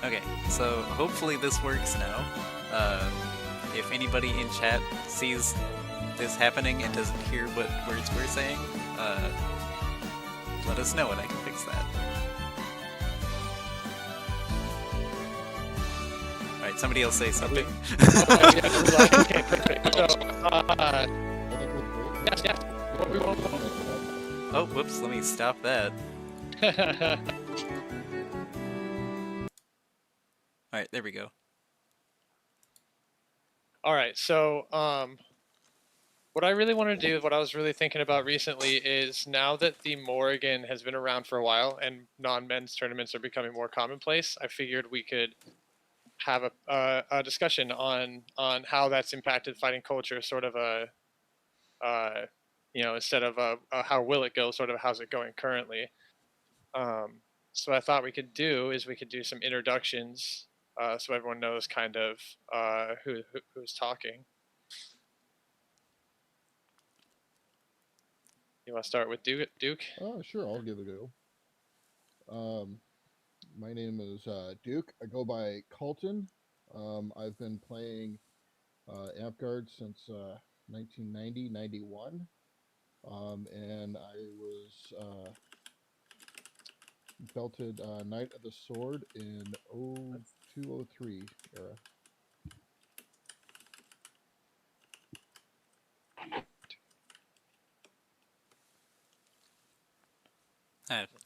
Okay, so hopefully this works now. If anybody in chat sees this happening and doesn't hear what words we're saying, let us know and I can fix that. Alright, somebody else say something. Okay, perfect. So, yes. What we want. Oh, whoops, let me stop that. Alright, there we go. Alright, so, what I really want to do, what I was really thinking about recently is now that the Morrigan has been around for a while and non-men's tournaments are becoming more commonplace, I figured we could have a discussion on how that's impacted fighting culture, sort of instead of how will it go, sort of how's it going currently. So I thought we could do some introductions, so everyone knows kind of who's talking. You want to start with Duke? Sure, I'll give it a go. My name is Duke. I go by Colton. I've been playing Amtgard since 1990-91, and I was belted Knight of the Sword in 0203 era.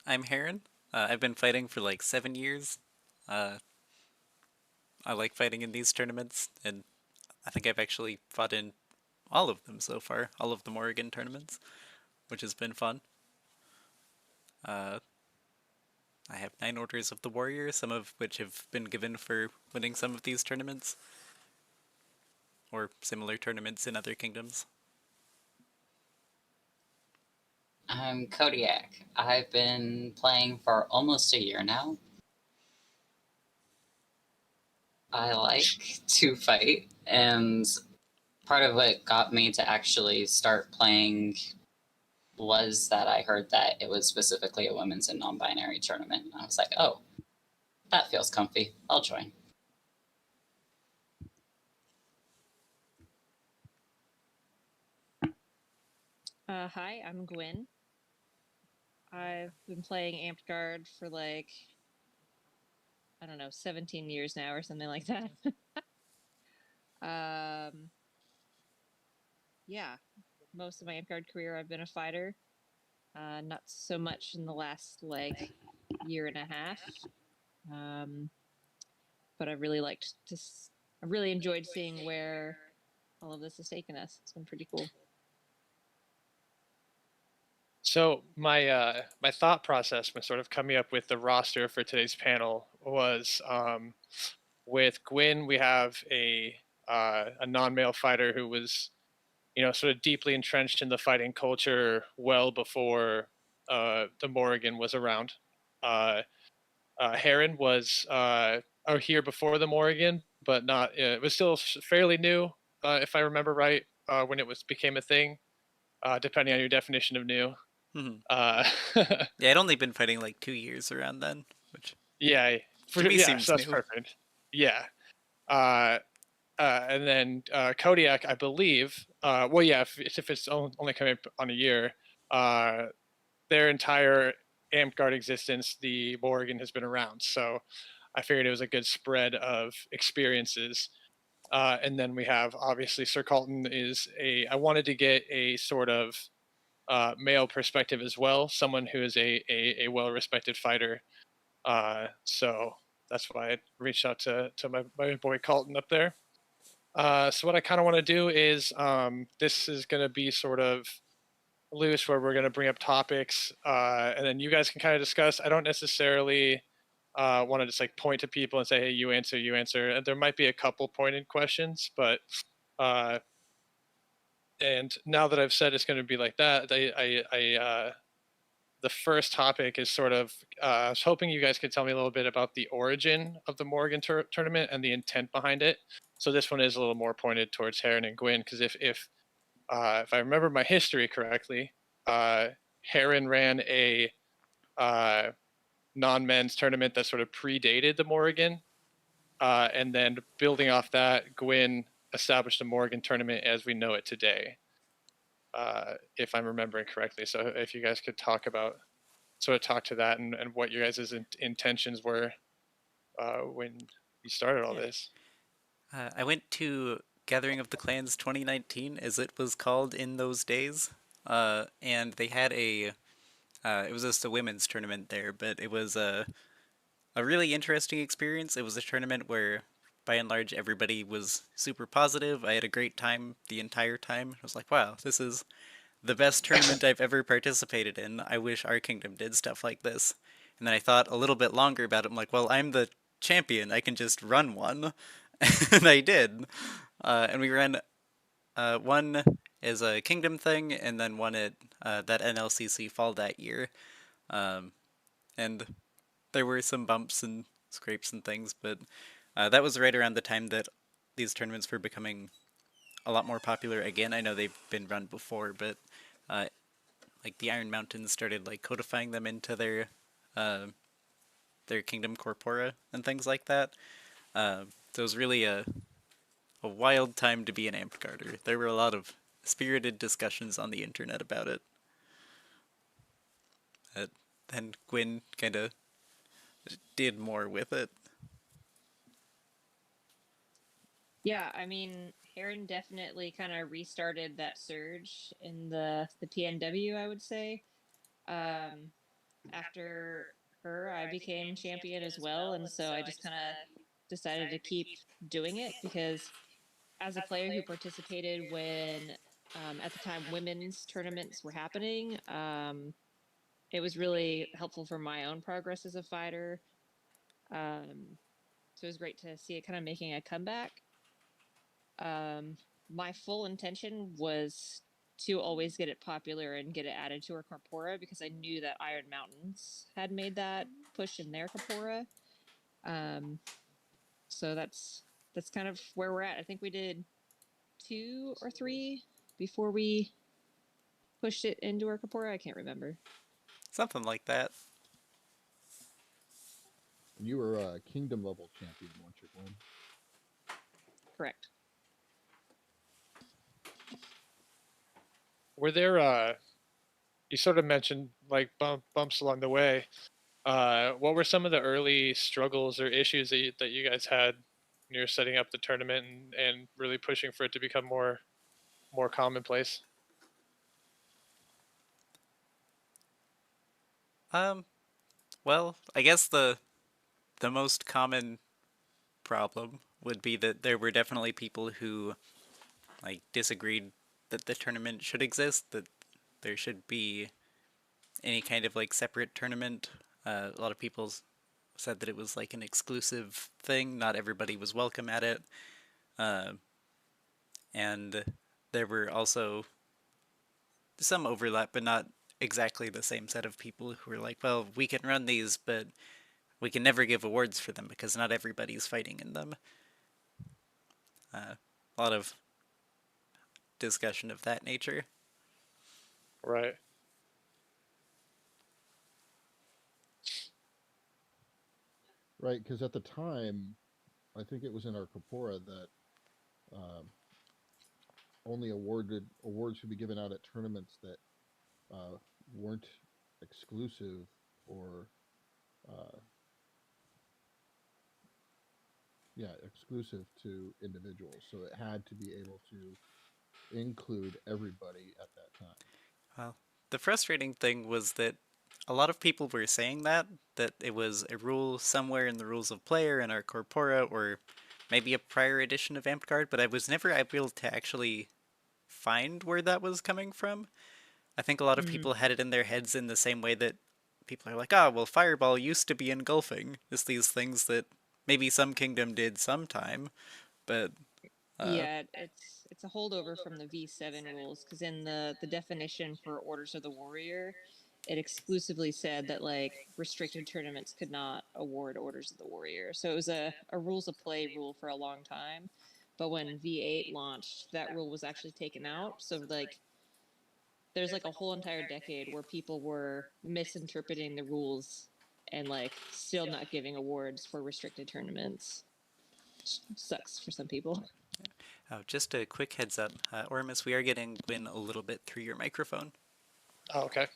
I'm Heron. I've been fighting for like 7 years. I like fighting in these tournaments, and I think I've actually fought in all of them so far, all of the Morrigan tournaments, which has been fun. I have 9 Orders of the Warrior, some of which have been given for winning some of these tournaments, or similar tournaments in other kingdoms. I'm Kodiak. I've been playing for almost a year now. I like to fight, and part of what got me to actually start playing was that I heard that it was specifically a women's and non-binary tournament. I was like, oh, that feels comfy. I'll join. Hi, I'm Gwen. I've been playing Amtgard for like, I don't know, 17 years now or something like that. Yeah, most of my Amtgard career I've been a fighter. Not so much in the last like year and a half. But I really I really enjoyed seeing where all of this has taken us. It's been pretty cool. So my my thought process when sort of coming up with the roster for today's panel was with Gwyn, we have a non-male fighter who was, sort of deeply entrenched in the fighting culture well before the Morrigan was around. Heron was here before the Morrigan, but not. It was still fairly new, if I remember right, when it became a thing, depending on your definition of new. Yeah, I'd only been fighting like 2 years around then, which yeah, seems so that's new. perfect. Yeah, and then Kodiak, I believe. Well, yeah, if it's only coming up on a year, their entire Amtgard existence, the Morrigan has been around. So I figured it was a good spread of experiences. And then we have obviously Sir Colton I wanted to get a sort of male perspective as well, someone who is a well-respected fighter. So that's why I reached out to my boy Colton up there. So what I kind of want to do is this is going to be sort of loose where we're going to bring up topics, and then you guys can kind of discuss. I don't necessarily want to just like point to people and say, "Hey, you answer, you answer." And there might be a couple pointed questions, but and now that I've said it's going to be like that, the first topic is sort of I was hoping you guys could tell me a little bit about the origin of the Morrigan tournament and the intent behind it. So this one is a little more pointed towards Heron and Gwyn, because if I remember my history correctly, Heron ran a non-men's tournament that sort of predated the Morrigan, and then building off that, Gwyn established the Morrigan tournament as we know it today, if I'm remembering correctly. So if you guys could talk to that and what your guys' intentions were when you started all this. I went to Gathering of the Clans 2019, as it was called in those days, and they had it was just a women's tournament there, but it was a really interesting experience. It was a tournament where, by and large, everybody was super positive. I had a great time the entire time. I was like, wow, this is the best tournament I've ever participated in. I wish our kingdom did stuff like this. And then I thought a little bit longer about it. I'm like, well, I'm the champion. I can just run one. And I did. And we ran one as a kingdom thing, and then one at that NLCC fall that year. And there were some bumps and scrapes and things, but that was right around the time that these tournaments were becoming a lot more popular again. I know they've been run before, but like the Iron Mountains started like codifying them into their kingdom corpora and things like that. So it was really a wild time to be an Amtgarder. There were a lot of spirited discussions on the internet about it. Then Gwyn kind of did more with it. Yeah, I mean, Heron definitely kind of restarted that surge in the PNW, I would say. After her, I became champion as well, and so I just kind of decided to keep doing it because as a player who participated when at the time women's tournaments were happening, it was really helpful for my own progress as a fighter. So it was great to see it kind of making a comeback. My full intention was to always get it popular and get it added to our corpora because I knew that Iron Mountains had made that push in their corpora. So that's kind of where we're at. I think we did 2 or 3 before we pushed it into our corpora. I can't remember. Something like that. You were a kingdom level champion once you won. Correct. Were there you sort of mentioned like bumps along the way. What were some of the early struggles or issues that you guys had when you were setting up the tournament and really pushing for it to become more commonplace? Well, I guess the most common problem would be that there were definitely people who like disagreed that the tournament should exist, that there should be any kind of like separate tournament. A lot of people said that it was like an exclusive thing. Not everybody was welcome at it. And there were also some overlap, but not exactly the same set of people who were like, well, we can run these, but we can never give awards for them because not everybody's fighting in them. A lot of discussion of that nature. Right. Right, because at the time, I think it was in our corpora that only awards should be given out at tournaments that weren't exclusive or exclusive to individuals. So it had to be able to include everybody at that time. Well, the frustrating thing was that a lot of people were saying that it was a rule somewhere in the rules of player in our corpora or maybe a prior edition of Amtgard, but I was never able to actually find where that was coming from. I think a lot of Mm. people had it in their heads in the same way that people are like, ah, well, Fireball used to be engulfing. Just these things that maybe some kingdom did sometime, but uh, Yeah, it's a holdover from the V7 rules because in the definition for Orders of the Warrior, it exclusively said that like restricted tournaments could not award Orders of the Warrior. So it was a rules of play rule for a long time. But when V8 launched, that rule was actually taken out. So like there's like a whole entire decade where people were misinterpreting the rules and like still not giving awards for restricted tournaments. Sucks for some people. oh, just a quick heads up, Ormus, we are getting wind a little bit through your microphone. Oh, okay.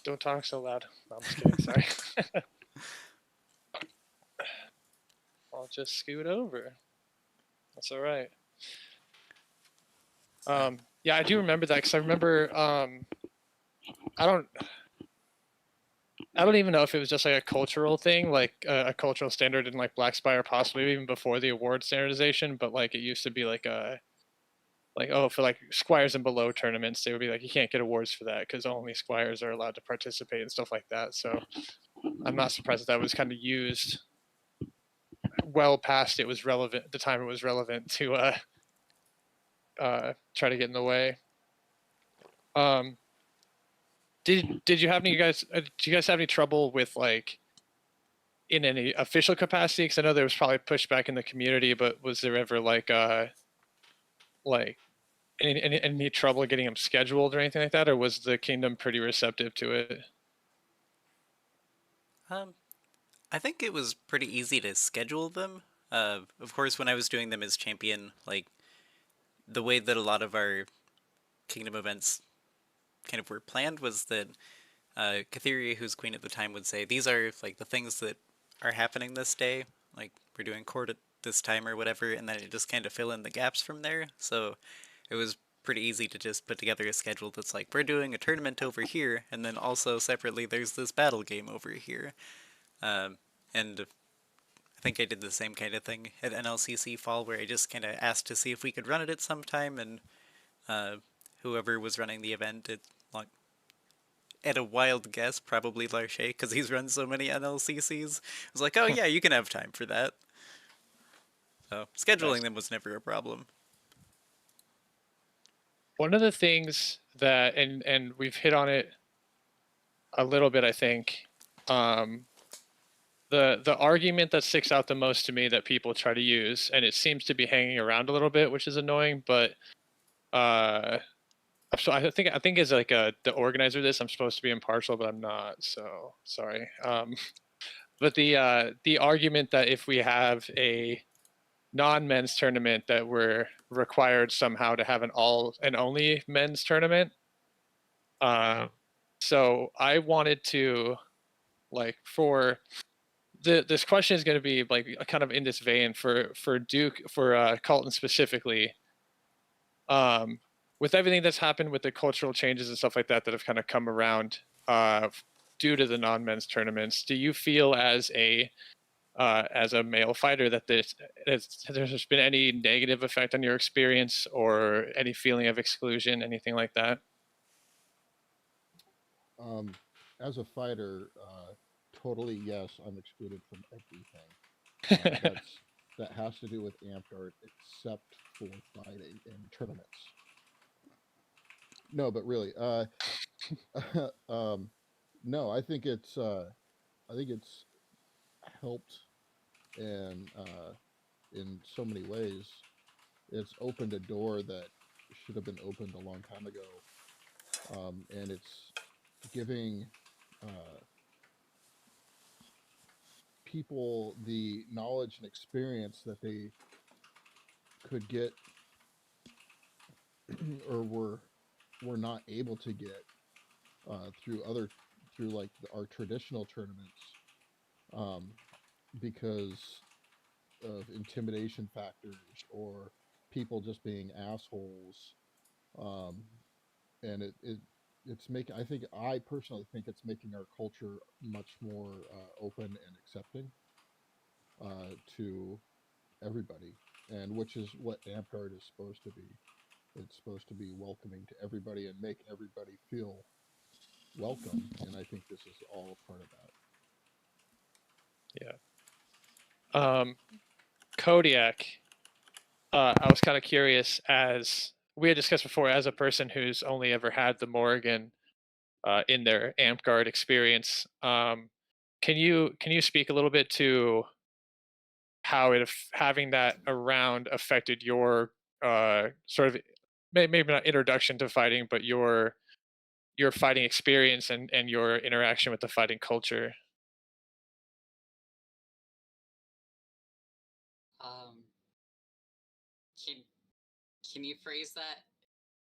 Don't talk so loud. No, I'm just kidding. Sorry. I'll just scoot over. That's all right. Yeah, I do remember that because I remember. I don't. I don't even know if it was just like a cultural thing, like a cultural standard in like Black Spire, possibly even before the award standardization. But like it used to be like a like oh for like squires and below tournaments, they would be like you can't get awards for that because only squires are allowed to participate and stuff like that. So I'm not surprised that was kind of used well past it was relevant the time it was relevant to try to get in the way. Um, did you have any guys? Do you guys have any trouble with like in any official capacity? Because I know there was probably pushback in the community, but was there ever like any trouble getting them scheduled or anything like that, or was the kingdom pretty receptive to it? Um, I think it was pretty easy to schedule them. Of course, when I was doing them as champion, like the way that a lot of our kingdom events kind of were planned was that Katheria, who's queen at the time, would say these are like the things that are happening this day. Like we're doing court at this time or whatever, and then it just kind of fill in the gaps from there. So it was pretty easy to just put together a schedule that's like we're doing a tournament over here, and then also separately there's this battle game over here. And I think I did the same kind of thing at NLCC Fall, where I just kind of asked to see if we could run it at some time, and uh, whoever was running the event, it like at a wild guess, probably Larche, because he's run so many NLCCs. I was like, oh yeah, you can have time for that. So scheduling Nice. them was never a problem. One of the things that and we've hit on it a little bit, I think. Um, the argument that sticks out the most to me that people try to use, and it seems to be hanging around a little bit, which is annoying, but uh, so I think as like the organizer of this, I'm supposed to be impartial, but I'm not. So sorry. But the argument that if we have a non-men's tournament that we're required somehow to have an all and only men's tournament. So I wanted to like for this question is going to be like kind of in this vein for Duke for Colton specifically. Um, with everything that's happened with the cultural changes and stuff like that that have kind of come around due to the non-men's tournaments, do you feel as a male fighter that there's been any negative effect on your experience or any feeling of exclusion, anything like that? Um, as a fighter, totally yes, I'm excluded from everything. That has to do with Amtgard, except for fighting in tournaments. No, but really, um, no, I think it's helped and in so many ways. It's opened a door that should have been opened a long time ago, and it's giving uh, people the knowledge and experience that they could get or were not able to get through like our traditional tournaments, um, because of intimidation factors or people just being assholes. Um, and it's making, I personally think it's making our culture much more open and accepting to everybody, and which is what Amtgard is supposed to be. It's supposed to be welcoming to everybody and make everybody feel welcome, and I think this is all a part of that. Yeah. Kodiak, I was kind of curious, as we had discussed before, as a person who's only ever had the Morrigan in their Amtgard experience, can you speak a little bit to how having that around affected your sort of maybe not introduction to fighting, but your fighting experience and your interaction with the fighting culture? Um, can can you phrase that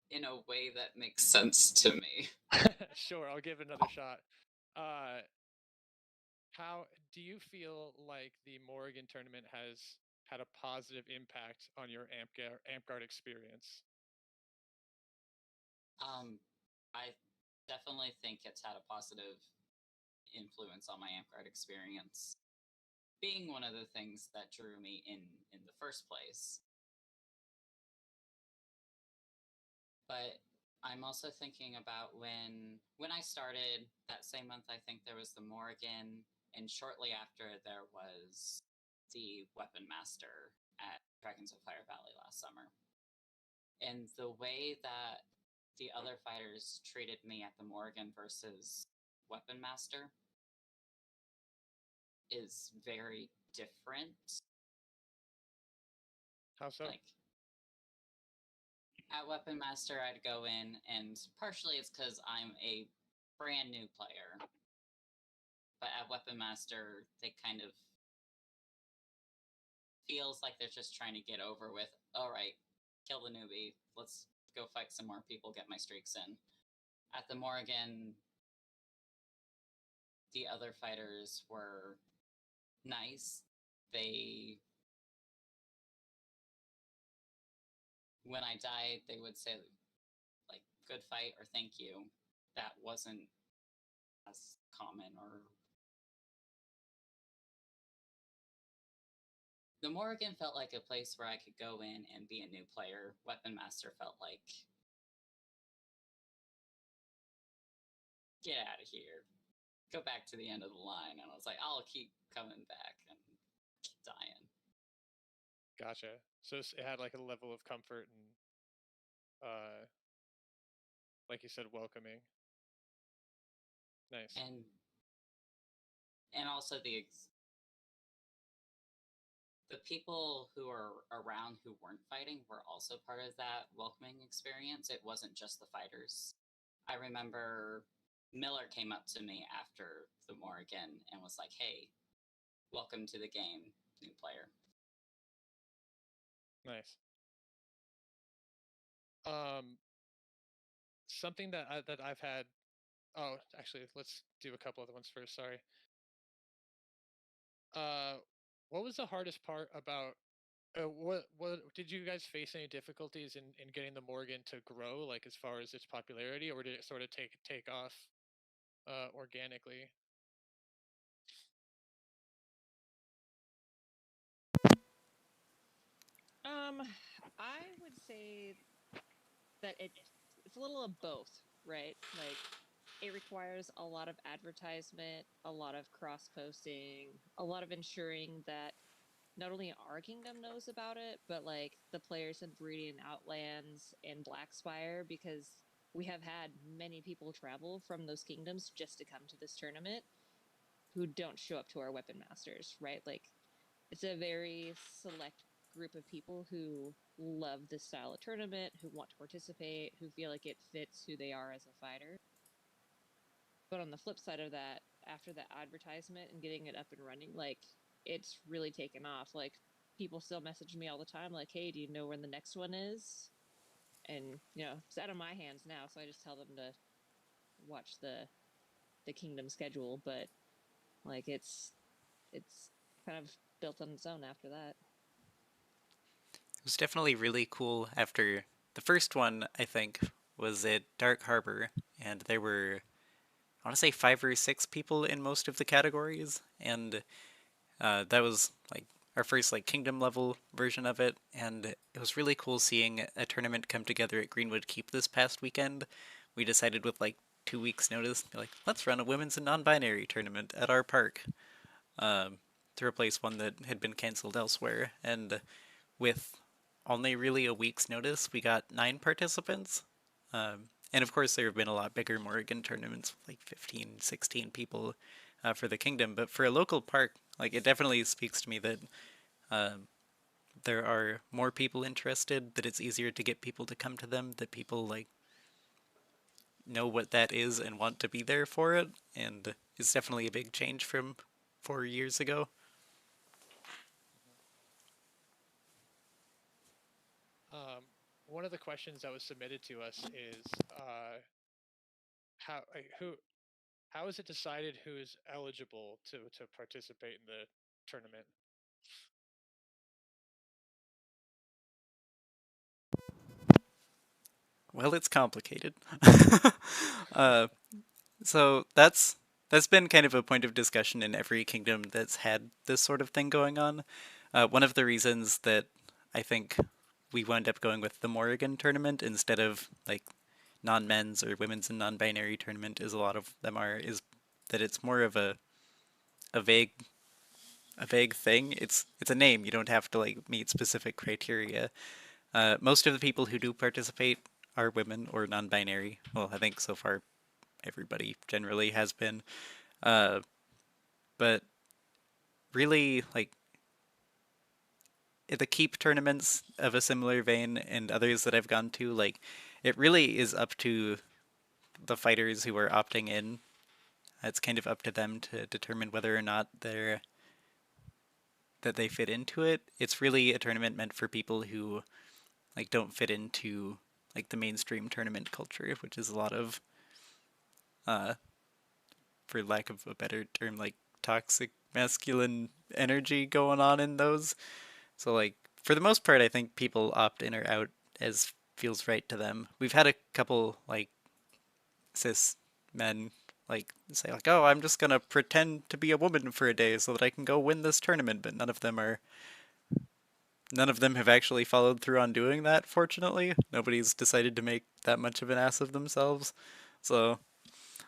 in a way that makes sense to me? Sure, I'll give it another shot. Uh, how do you feel like the Morrigan tournament has had a positive impact on your Amtgard experience? I definitely think it's had a positive influence on my Amtgard experience, being one of the things that drew me in the first place. But I'm also thinking about when I started that same month. I think there was the Morrigan, and shortly after there was the Weapon Master at Dragons of Fire Valley last summer. And the way that the other fighters treated me at the Morrigan versus Weapon Master is very different. How so? Like at Weapon Master, I'd go in, and partially it's because I'm a brand new player. But at Weapon Master, they kind of feels like they're just trying to get over with. All right, kill the newbie. Let's go fight some more people. Get my streaks in. At the Morrigan, the other fighters were nice. They, when I died, they would say like "good fight" or "thank you." That wasn't as common. Or the Morrigan felt like a place where I could go in and be a new player. Weapon Master felt like, get out of here, go back to the end of the line. And I was like, I'll keep coming back and keep dying. Gotcha. So it had like a level of comfort and, like you said, welcoming. Nice. And also the people who are around who weren't fighting were also part of that welcoming experience. It wasn't just the fighters. I remember Miller came up to me after the Morrigan and was like, "Hey, welcome to the game, new player." Nice. Something that I've had. Oh, actually, let's do a couple other ones first. Sorry. Uh, what was the hardest part about? What did you guys face any difficulties in getting the Morgan to grow, like as far as its popularity, or did it sort of take off organically? Um, I would say that it's a little of both, right? Like it requires a lot of advertisement, a lot of cross posting, a lot of ensuring that not only our kingdom knows about it, but like the players in Viridian Outlands and Blackspire, because we have had many people travel from those kingdoms just to come to this tournament who don't show up to our weapon masters, right? Like it's a very select group of people who love this style of tournament, who want to participate, who feel like it fits who they are as a fighter. But on the flip side of that, after that advertisement and getting it up and running, like it's really taken off. Like people still message me all the time, like, "Hey, do you know when the next one is?" And it's out of my hands now, so I just tell them to watch the kingdom schedule. But like it's kind of built on its own after that. It was definitely really cool after the first one, I think, was at Dark Harbor, and there were, I want to say, 5 or 6 people in most of the categories, and that was like our first like kingdom level version of it, and it was really cool seeing a tournament come together at Greenwood Keep this past weekend. We decided with like 2 weeks' notice, be like, let's run a women's and non-binary tournament at our park, um, to replace one that had been canceled elsewhere. And with only really a week's notice, we got 9 participants. And of course, there have been a lot bigger Morrigan tournaments, like 15, 16 people for the kingdom. But for a local park, like it definitely speaks to me that um, there are more people interested, that it's easier to get people to come to them, that people like know what that is and want to be there for it. And it's definitely a big change from 4 years ago. Um, One of the questions that was submitted to us is how who how is it decided who is eligible to participate in the tournament? Well, it's complicated. uh, so that's been kind of a point of discussion in every kingdom that's had this sort of thing going on. One of the reasons that I think we wound up going with the Morrigan tournament instead of like non-men's or women's and non-binary tournament, is a lot of them are, is that it's more of a vague a vague thing. It's a name. You don't have to like meet specific criteria. Most of the people who do participate are women or non-binary. Well, I think so far everybody generally has been. Uh, but really, like the keep tournaments of a similar vein and others that I've gone to, like it really is up to the fighters who are opting in. It's kind of up to them to determine whether or not they fit into it. It's really a tournament meant for people who like don't fit into like the mainstream tournament culture, which is a lot of uh for lack of a better term, like toxic masculine energy going on in those. So like for the most part I think people opt in or out as feels right to them. We've had a couple like cis men like say like, "Oh, I'm just going to pretend to be a woman for a day so that I can go win this tournament," but none of them have actually followed through on doing that, fortunately. Nobody's decided to make that much of an ass of themselves. So,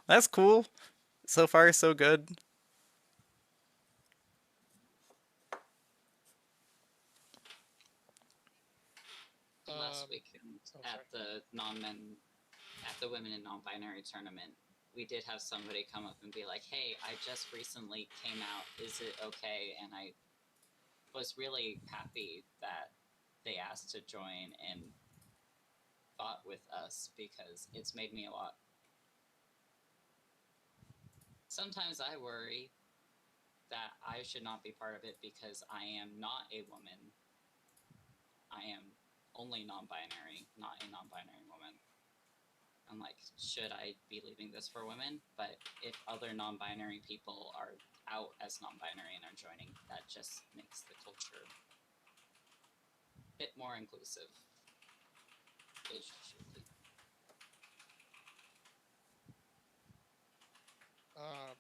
that's cool. So far, so good. Last Um, weekend oh, at sorry. the non-men at the women and non-binary tournament, we did have somebody come up and be like, "Hey, I just recently came out. Is it okay?" And I was really happy that they asked to join and fought with us because it's made me a lot. Sometimes I worry that I should not be part of it because I am not a woman. I am only non-binary, not a non-binary woman. I'm like, should I be leaving this for women? But if other non-binary people are out as non-binary and are joining, that just makes the culture a bit more inclusive. Visually. Um,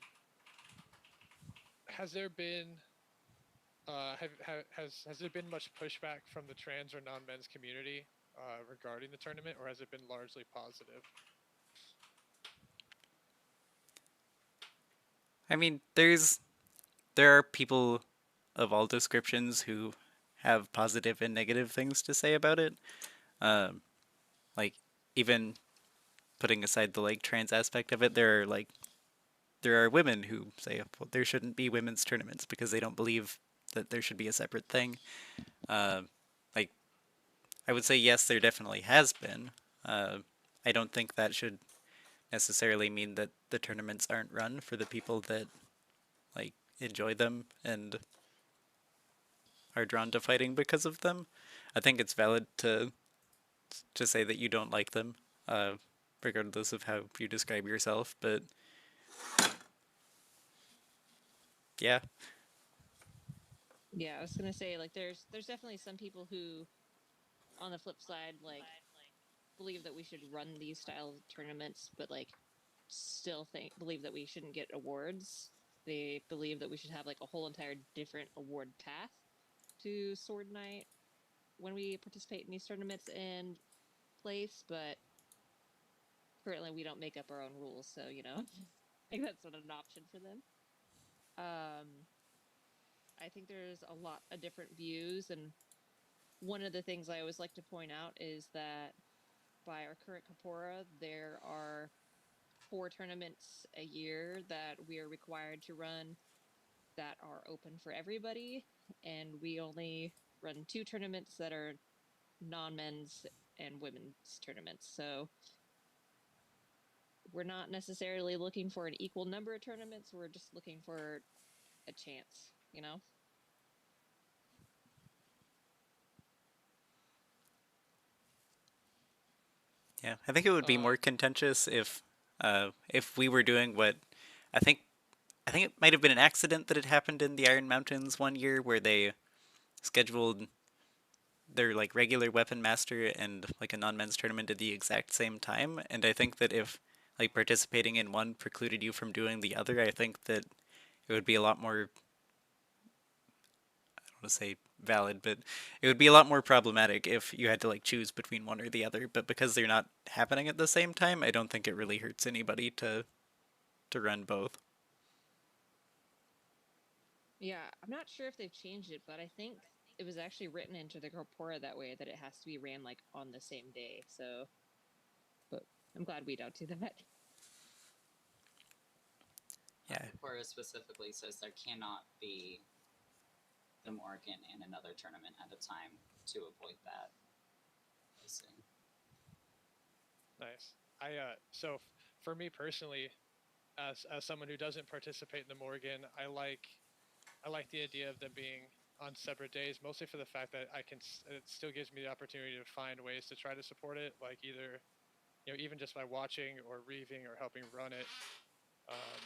has there been has there been much pushback from the trans or non-men's community regarding the tournament, or has it been largely positive? I mean, there are people of all descriptions who have positive and negative things to say about it. Um, like even putting aside the like trans aspect of it, there are women who say, well, there shouldn't be women's tournaments because they don't believe that there should be a separate thing. Uh, like I would say yes, there definitely has been. Uh, I don't think that should necessarily mean that the tournaments aren't run for the people that like enjoy them and are drawn to fighting because of them. I think it's valid to say that you don't like them, uh, regardless of how you describe yourself. But yeah, Yeah, I was gonna say like there's definitely some people who, on the flip side, like believe that we should run these style of tournaments, but like still think believe that we shouldn't get awards. They believe that we should have like a whole entire different award path to Sword Night. when we participate in these tournaments in place, but currently we don't make up our own rules, so I think that's not an option for them. I think there's a lot of different views, and one of the things I always like to point out is that by our current Capora, there are 4 tournaments a year that we are required to run that are open for everybody, and we only run 2 tournaments that are non-men's and women's tournaments. So we're not necessarily looking for an equal number of tournaments. We're just looking for a chance. Yeah, I think it would be more contentious if we were doing what I think I think it might have been an accident that it happened in the Iron Mountains one year where they scheduled their like regular weapon master and like a non-men's tournament at the exact same time, and I think that if like participating in one precluded you from doing the other, I think that it would be a lot more, I don't want to say valid, but it would be a lot more problematic if you had to like choose between one or the other. But because they're not happening at the same time, I don't think it really hurts anybody to run both. Yeah, I'm not sure if they've changed it, but I think it was actually written into the corpora that way that it has to be ran like on the same day. So, but I'm glad we don't do that. Yeah. Capora specifically says there cannot be the Morrigan and another tournament at a time to avoid that. Nice. So for me personally, as someone who doesn't participate in the Morgan, I like the idea of them being on separate days, mostly for the fact that it still gives me the opportunity to find ways to try to support it, like either even just by watching or reaving or helping run it. Um,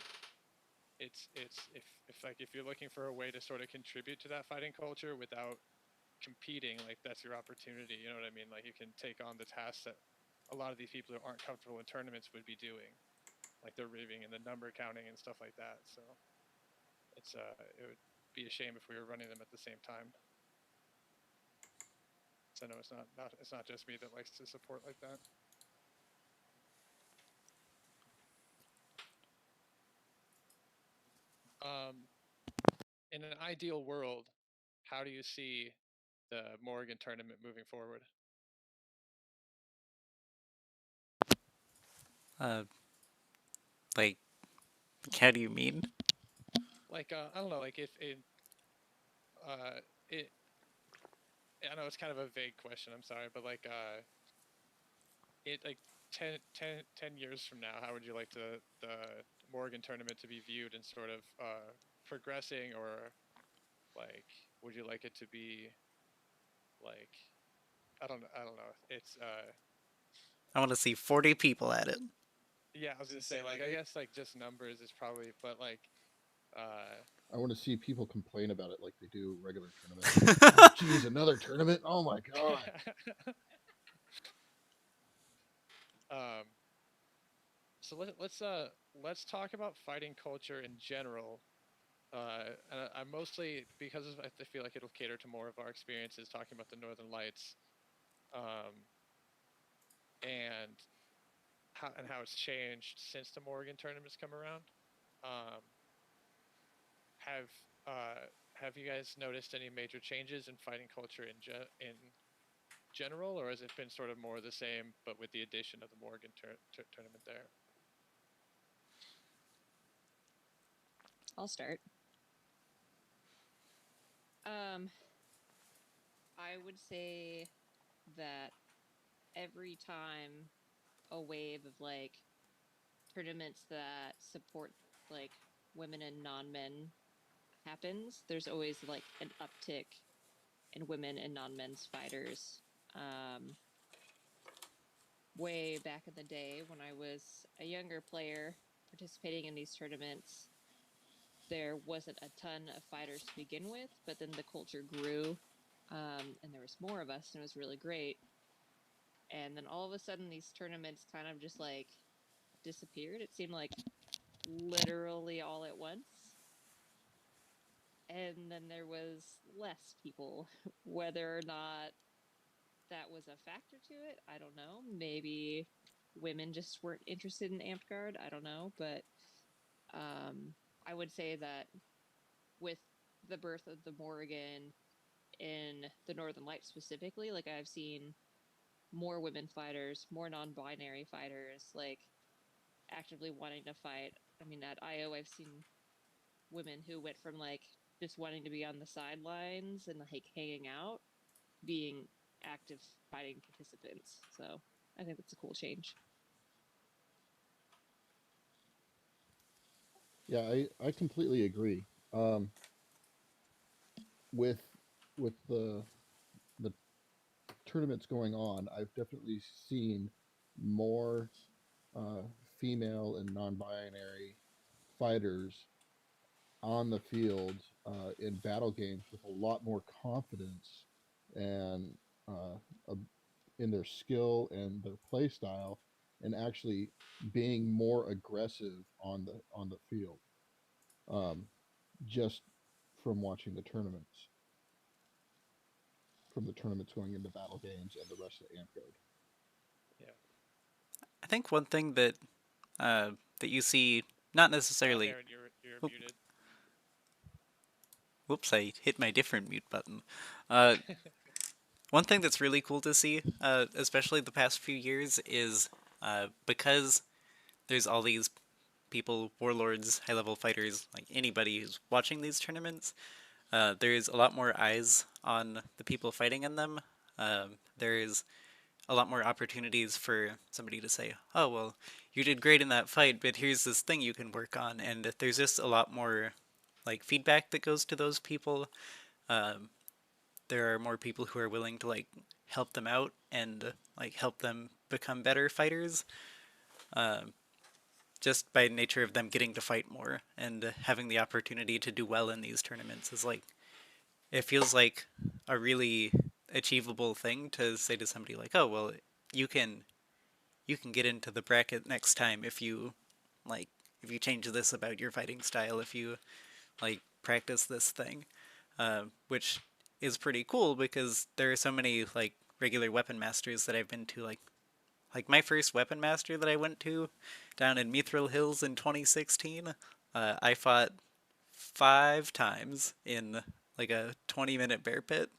it's if you're looking for a way to sort of contribute to that fighting culture without competing, like that's your opportunity. You know what I mean? Like you can take on the tasks that a lot of these people who aren't comfortable in tournaments would be doing, like the reaving and the number counting and stuff like that. So it would be a shame if we were running them at the same time. So no, it's not just me that likes to support like that. In an ideal world, how do you see the Morrigan tournament moving forward? Uh, like, how do you mean? Like I don't know, like if it I know it's kind of a vague question. I'm sorry, but like it like 10 years from now, how would you like the Morrigan tournament to be viewed and sort of progressing, or like would you like it to be like I don't know. It's I want to see 40 people at it. yeah, I was gonna say like I guess like just numbers is probably, but like I want to see people complain about it like they do regular tournaments. Oh, geez, another tournament! Oh my god! um, so let's talk about fighting culture in general. And I'm mostly because I feel like it'll cater to more of our experiences talking about the Northern Lights, and how it's changed since the Morrigan tournaments come around. Um, have have you guys noticed any major changes in fighting culture in general, or has it been sort of more the same, but with the addition of the Morrigan tournament there? I'll start. Um, I would say that every time a wave of like tournaments that support like women and non-men happens, there's always like an uptick in women and non-men's fighters. Um, Way back in the day when I was a younger player participating in these tournaments, there wasn't a ton of fighters to begin with, but then the culture grew, and there was more of us, and it was really great. And then all of a sudden, these tournaments kind of just like disappeared. It seemed like literally all at once. And then there was less people, whether or not that was a factor to it. I don't know. Maybe women just weren't interested in Amtgard. I don't know, but um, I would say that with the birth of the Morrigan in the Northern Lights specifically, like I've seen more women fighters, more non-binary fighters, like actively wanting to fight. I mean, at IO, I've seen women who went from like just wanting to be on the sidelines and like hanging out, being active fighting participants. So I think that's a cool change. Yeah, I completely agree. Um, with the tournaments going on, I've definitely seen more uh, female and non-binary fighters on the field in battle games with a lot more confidence and uh, in their skill and their play style, and actually being more aggressive on the field. Um, just from watching the tournaments, from the tournaments going into battle games and the rest of Amtgard. Yeah. I think one thing that that you see, not necessarily. Aaron, you're Oop, muted. whoops, I hit my different mute button. Uh, One thing that's really cool to see, especially the past few years, is because there's all these people, warlords, high level fighters, like anybody who's watching these tournaments, there's a lot more eyes on the people fighting in them. There's a lot more opportunities for somebody to say, oh, well, you did great in that fight, but here's this thing you can work on. And there's just a lot more like feedback that goes to those people. Um, there are more people who are willing to like help them out and like help them become better fighters. Um, just by nature of them getting to fight more and having the opportunity to do well in these tournaments is like it feels like a really achievable thing to say to somebody like, oh well, you can you can get into the bracket next time if you like if you change this about your fighting style, if you like practice this thing, which is pretty cool because there are so many like regular weapon masters that I've been to, like my first weapon master that I went to down in Mithril Hills in 2016. I fought 5 times in like a 20-minute bear pit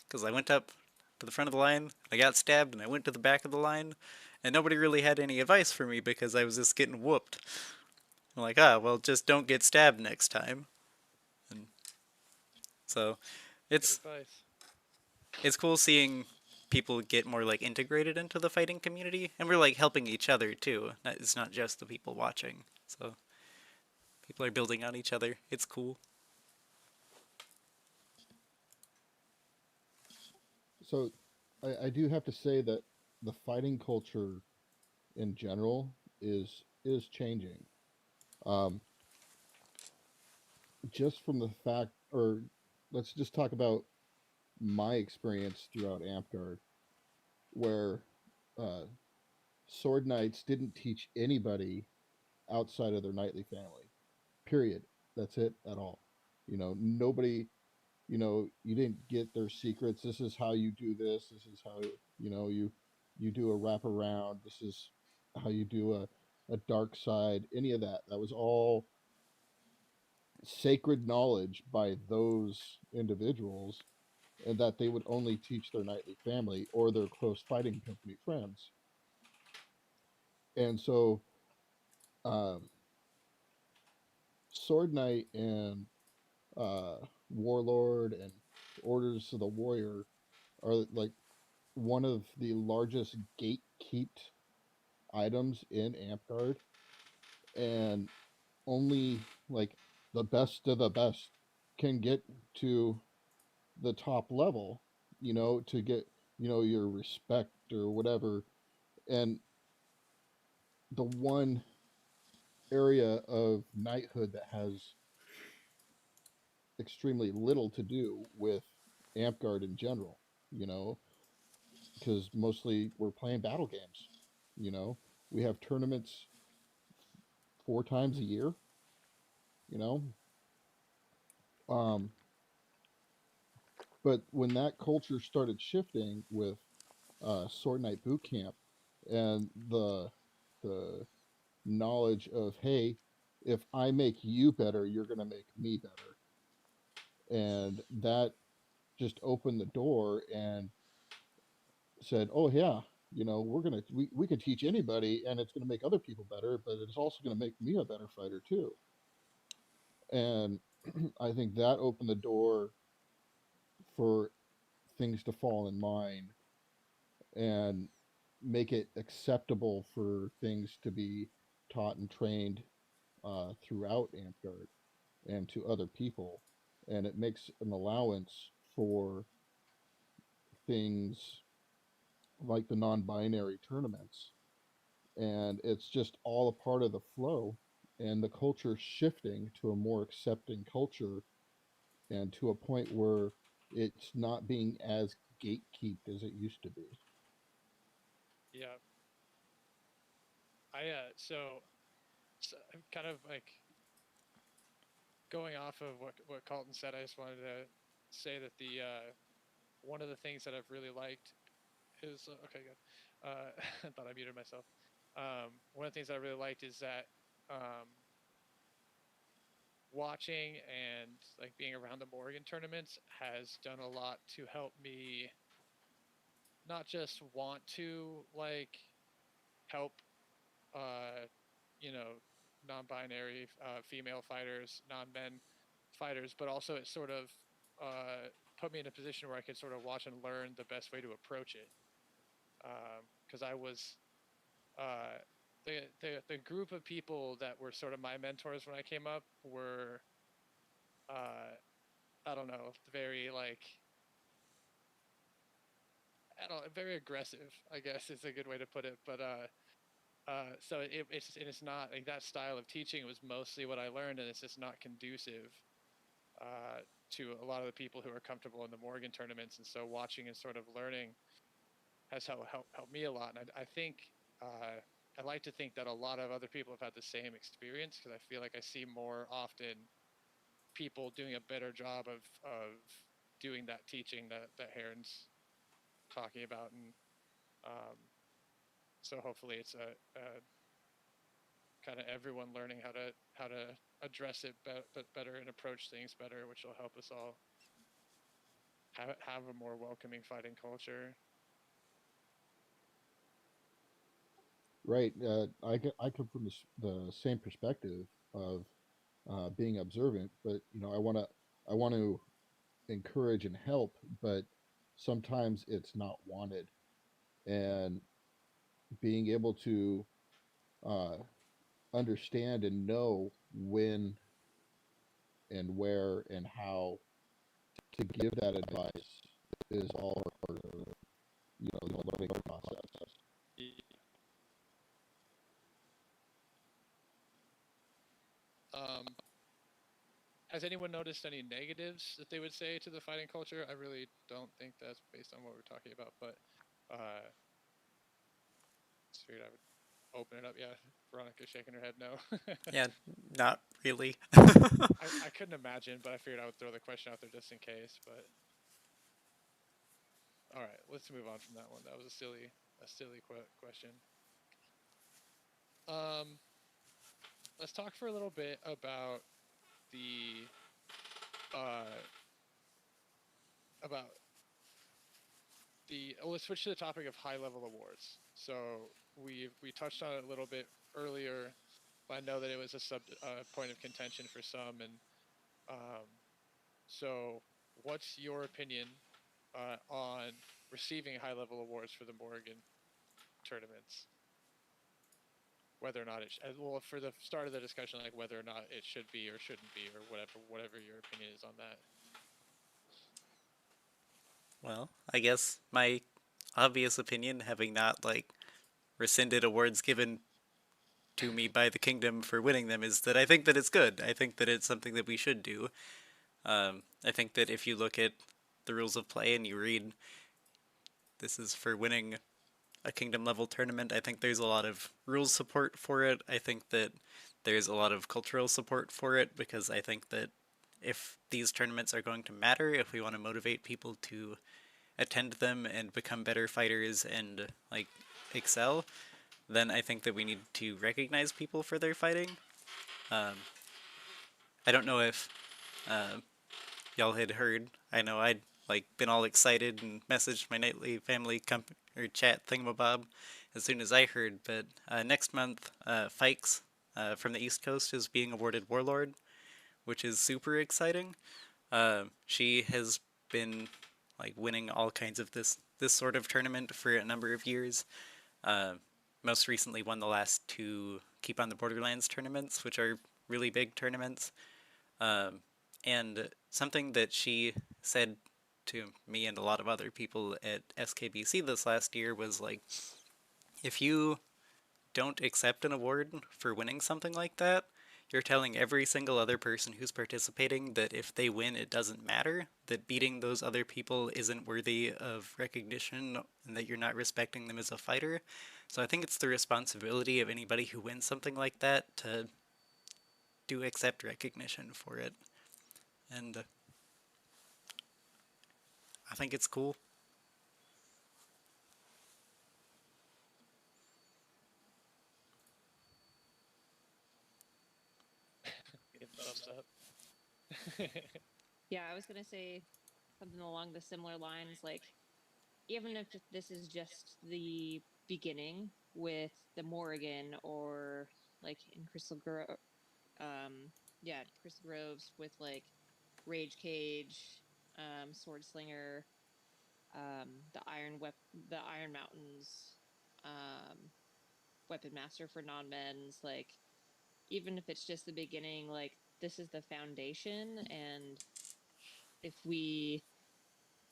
because I went up to the front of the line, I got stabbed, and I went to the back of the line, and nobody really had any advice for me because I was just getting whooped. I'm like, well, just don't get stabbed next time. And so Good it's advice. it's cool seeing people get more like integrated into the fighting community, and we're like helping each other too. It's not just the people watching. So people are building on each other. It's cool. So I do have to say that the fighting culture in general is changing. Um, just from the fact, or let's just talk about my experience throughout Amtgard, where uh, sword knights didn't teach anybody outside of their knightly family. Period. That's it at all. Nobody. You didn't get their secrets. This is how you do this. This is how you do a wraparound. This is how you do a dark side. Any of that. That was all sacred knowledge by those individuals, and that they would only teach their knightly family or their close fighting company friends. And so, um, Sword Knight and uh, Warlord and Orders of the Warrior are like one of the largest gatekept items in Amtgard, and only like the best of the best can get to the top level, to get, your respect or whatever. And the one area of knighthood that has extremely little to do with Amtgard in general, you know, because mostly we're playing battle games, you know. We have tournaments 4 times a year, you know. Um, but when that culture started shifting with Sword Night Boot Camp, and the knowledge of, hey, if I make you better, you're gonna make me better, and that just opened the door and said, oh yeah, we can teach anybody, and it's gonna make other people better, but it's also gonna make me a better fighter too. And I think that opened the door for things to fall in line and make it acceptable for things to be taught and trained throughout Amtgard and to other people. And it makes an allowance for things like the non binary tournaments. And it's just all a part of the flow and the culture shifting to a more accepting culture and to a point where it's not being as gatekeeped as it used to be. Yeah. So I'm kind of like going off of what Colton said. I just wanted to say that the one of the things that I've really liked is okay. Good. I thought I muted myself. One of the things I really liked is that um, watching and like being around the Morrigan tournaments has done a lot to help me not just want to like help you know non-binary female fighters, non-men fighters, but also it sort of put me in a position where I could sort of watch and learn the best way to approach it. Because I was uh, the group of people that were sort of my mentors when I came up were uh, I don't know, very like I don't know, very aggressive. I guess is a good way to put it. But so it's not like that style of teaching was mostly what I learned, and it's just not conducive uh, to a lot of the people who are comfortable in the Morrigan tournaments. And so watching and sort of learning has helped me a lot. And I think I like to think that a lot of other people have had the same experience because I feel like I see more often people doing a better job of doing that teaching that Heron's talking about. And um, so hopefully it's a kind of everyone learning how to address it better and approach things better, which will help us all have a more welcoming fighting culture. Right. I come from the same perspective of being observant, but I want to encourage and help, but sometimes it's not wanted, and being able to uh, understand and know when and where and how to give that advice is all part of the learning process. Um, has anyone noticed any negatives that they would say to the fighting culture? I really don't think that's based on what we're talking about, but just figured I would open it up. Yeah, Veronica's shaking her head no. Yeah, not really. I couldn't imagine, but I figured I would throw the question out there just in case. But all right, let's move on from that one. That was a silly question. Um, let's talk for a little bit about the uh, about let's switch to the topic of high level awards. So we touched on it a little bit earlier, but I know that it was a point of contention for some. And um, so, what's your opinion on receiving high level awards for the Morrigan tournaments? Whether or not well, for the start of the discussion, like whether or not it should be or shouldn't be, or whatever your opinion is on that. Well, I guess my obvious opinion, having not like rescinded awards given to me by the kingdom for winning them, is that I think that it's good. I think that it's something that we should do. I think that if you look at the rules of play and you read this is for winning a kingdom level tournament, I think there's a lot of rules support for it. I think that there's a lot of cultural support for it because I think that if these tournaments are going to matter, if we want to motivate people to attend them and become better fighters and like excel, then I think that we need to recognize people for their fighting. Um, I don't know if uh, y'all had heard. I know I'd like been all excited and messaged my nightly family or chat thingamabob as soon as I heard. But next month, Fikes from the East Coast is being awarded Warlord, which is super exciting. She has been like winning all kinds of this sort of tournament for a number of years. Uh, Most recently won the last two Keep on the Borderlands tournaments, which are really big tournaments. Um, and something that she said to me and a lot of other people at SKBC this last year was like, if you don't accept an award for winning something like that, you're telling every single other person who's participating that if they win, it doesn't matter, that beating those other people isn't worthy of recognition, and that you're not respecting them as a fighter. So I think it's the responsibility of anybody who wins something like that to do accept recognition for it. And I think it's cool. Give thumbs up. Yeah, I was gonna say something along the similar lines. Like, even if this is just the beginning with the Morrigan, or like in Crystal Grove, yeah, Crystal Groves with like Rage Cage, Sword Slinger, the Iron Mountains, um, Weapon Master for non-men's. Like, even if it's just the beginning, like this is the foundation, and if we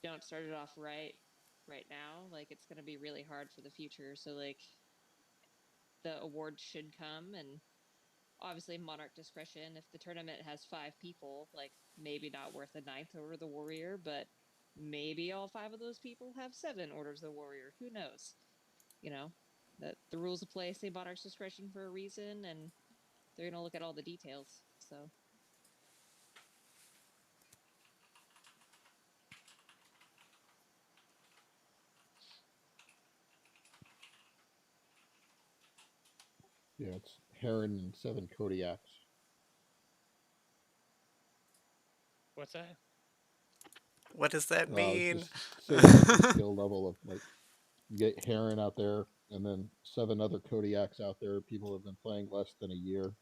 don't start it off right now, like it's going to be really hard for the future. So like the award should come, and obviously monarch discretion. If the tournament has 5 people, like maybe not worth a ninth Order of the Warrior, but maybe all 5 of those people have 7 Orders of the Warrior. Who knows? You know, that the rules of play say monarch's discretion for a reason, and they're going to look at all the details. So Yeah, it's Heron and 7 Kodiaks. What's that? What does that I was mean? just saying, like, the skill level of, like, you get Heron out there, and then 7 other Kodiaks out there. People have been playing less than a year,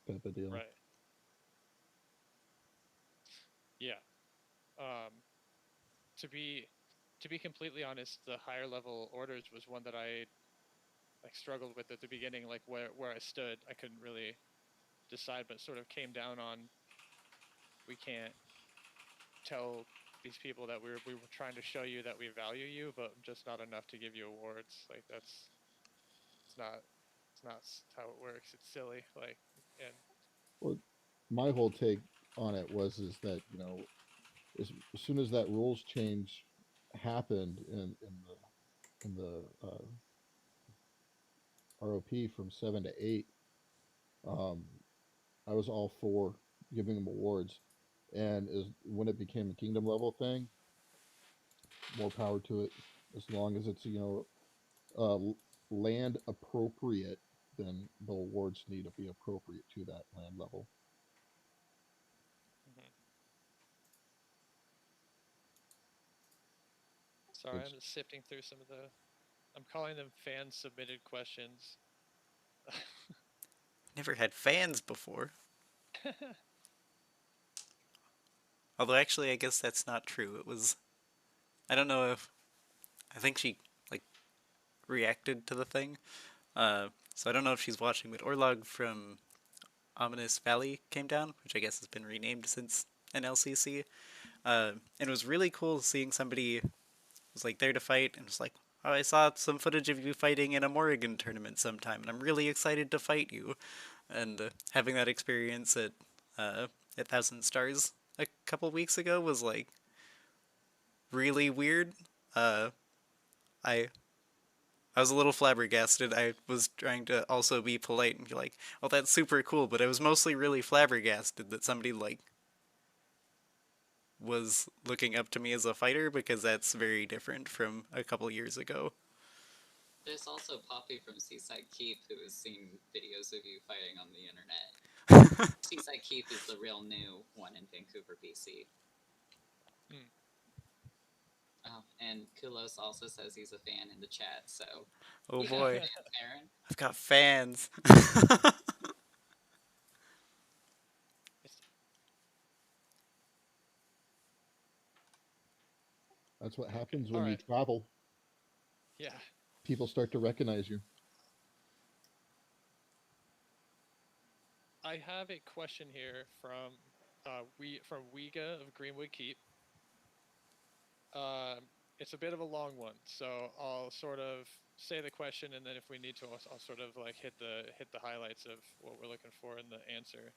type of deal. Right. Yeah. Um, to be to be completely honest, the higher level orders was one that I like struggled with at the beginning, like where I stood. I couldn't really decide, but sort of came down on we can't tell these people that we were trying to show you that we value you, but just not enough to give you awards. Like it's not it's not how it works. It's silly. Like and Well, my whole take on it was is that, as soon as that rules change happened in the ROP from 7 to 8, um, I was all for giving them awards. And as when it became a kingdom level thing, more power to it. As long as it's uh, land appropriate, then the awards need to be appropriate to that land level. mhm. Sorry, I'm It's just sifting through some of the. I'm calling them fan submitted questions. Never had fans before. Although actually, I guess that's not true. It was. I don't know if. I think she like reacted to the thing. So I don't know if she's watching, but Orlog from Ominous Valley came down, which I guess has been renamed since NLCC. And it was really cool seeing somebody was like there to fight and was like, oh, I saw some footage of you fighting in a Morrigan tournament sometime, and I'm really excited to fight you. And having that experience at Thousand Stars a couple weeks ago was like really weird. Uh, I I was a little flabbergasted. I was trying to also be polite and be like, "Oh, that's super cool," but I was mostly really flabbergasted that somebody like was looking up to me as a fighter because that's very different from a couple years ago. There's also Poppy from Seaside Keep who has seen videos of you fighting on the internet. Seaside Keep is the real new one in Vancouver, BC. Hmm. Oh, and Kulos also says he's a fan in the chat, so. Oh You got boy, fans, Aaron. I've got fans. It's- That's what happens all when you right. travel. Yeah. People start to recognize you. I have a question here from Wiga of Greenwood Keep. It's a bit of a long one, so I'll sort of say the question, and then if we need to, I'll sort of like hit the highlights of what we're looking for in the answer.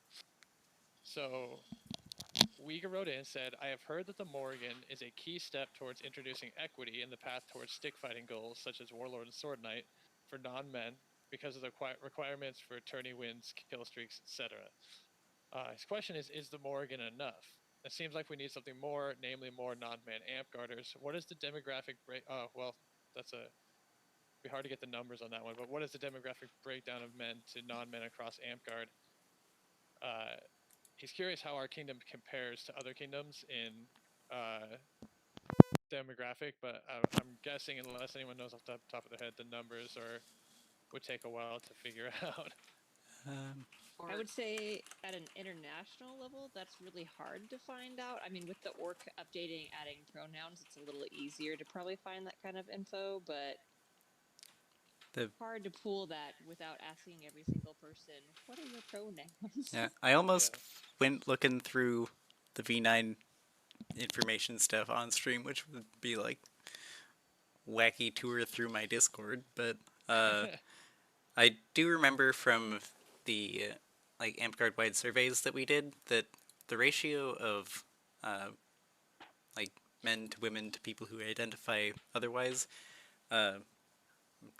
So Uyghur wrote in and said, I have heard that the Morrigan is a key step towards introducing equity in the path towards stick fighting goals such as Warlord and Sword Knight for non-men because of the requirements for tourney wins, kill streaks, etc. His question is the Morrigan enough? It seems like we need something more, namely more non-man Amtgarders. What is the demographic break? Oh, well, that's be hard to get the numbers on that one, but what is the demographic breakdown of men to non-men across Amtgard? He's curious how our kingdom compares to other kingdoms in uh, demographic, but I'm guessing unless anyone knows off the top of their head, the numbers would take a while to figure out. um, I would say at an international level, that's really hard to find out. I mean, with the orc updating, adding pronouns, it's a little easier to probably find that kind of info, but the hard to pull that without asking every single person, what are your pronouns? yeah, I almost went looking through the V9 information stuff on stream, which would be like wacky tour through my Discord, but I do remember from the like Amtgard wide surveys that we did that the ratio of uh, like men to women to people who identify otherwise. I'm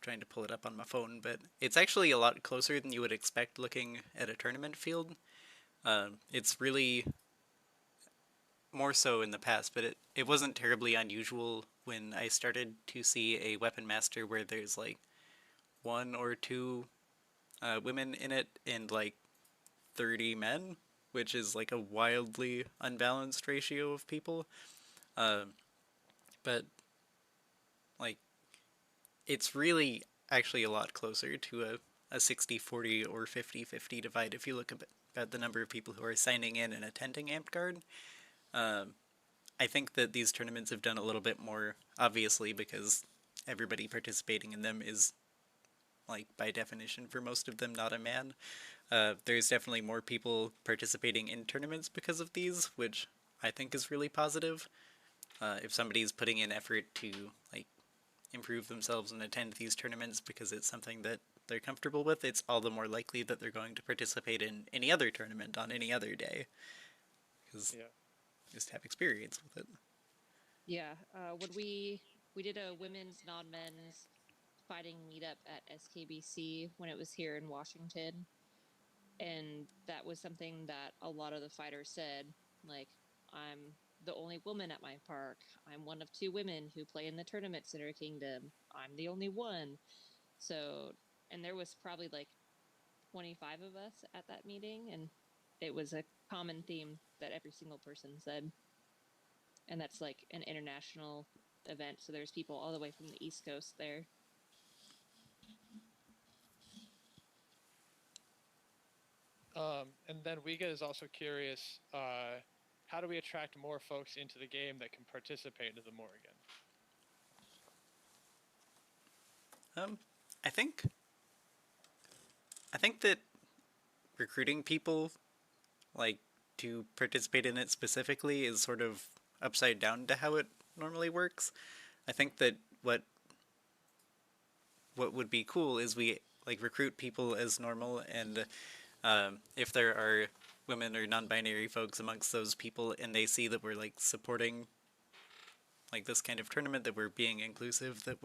trying to pull it up on my phone, but it's actually a lot closer than you would expect looking at a tournament field. It's really more so in the past, but it wasn't terribly unusual when I started to see a weapon master where there's like one or two women in it and like 30 men, which is like a wildly unbalanced ratio of people. Uh, but like it's really actually a lot closer to a 60-40 or 50-50 divide if you look at the number of people who are signing in and attending Amtgard. Um, I think that these tournaments have done a little bit more, obviously, because everybody participating in them is, like, by definition, for most of them, not a man. There's definitely more people participating in tournaments because of these, which I think is really positive. If somebody's putting in effort to, like, improve themselves and attend these tournaments because it's something that they're comfortable with, it's all the more likely that they're going to participate in any other tournament on any other day. Because Yeah. just have experience with it. Yeah, when we did a women's non-men's fighting meetup at SKBC when it was here in Washington, and that was something that a lot of the fighters said, like, I'm the only woman at my park. I'm one of two women who play in the tournament Center Kingdom. I'm the only one. So, and there was probably like 25 of us at that meeting, and it was a common theme that every single person said. And that's like an international event, so there's people all the way from the East Coast there. And then Wiga is also curious, how do we attract more folks into the game that can participate in the Morrigan? Um, I think that recruiting people like to participate in it specifically is sort of upside down to how it normally works. I think that what would be cool is we like recruit people as normal, and if there are women or non-binary folks amongst those people, and they see that we're like supporting like this kind of tournament, that we're being inclusive, that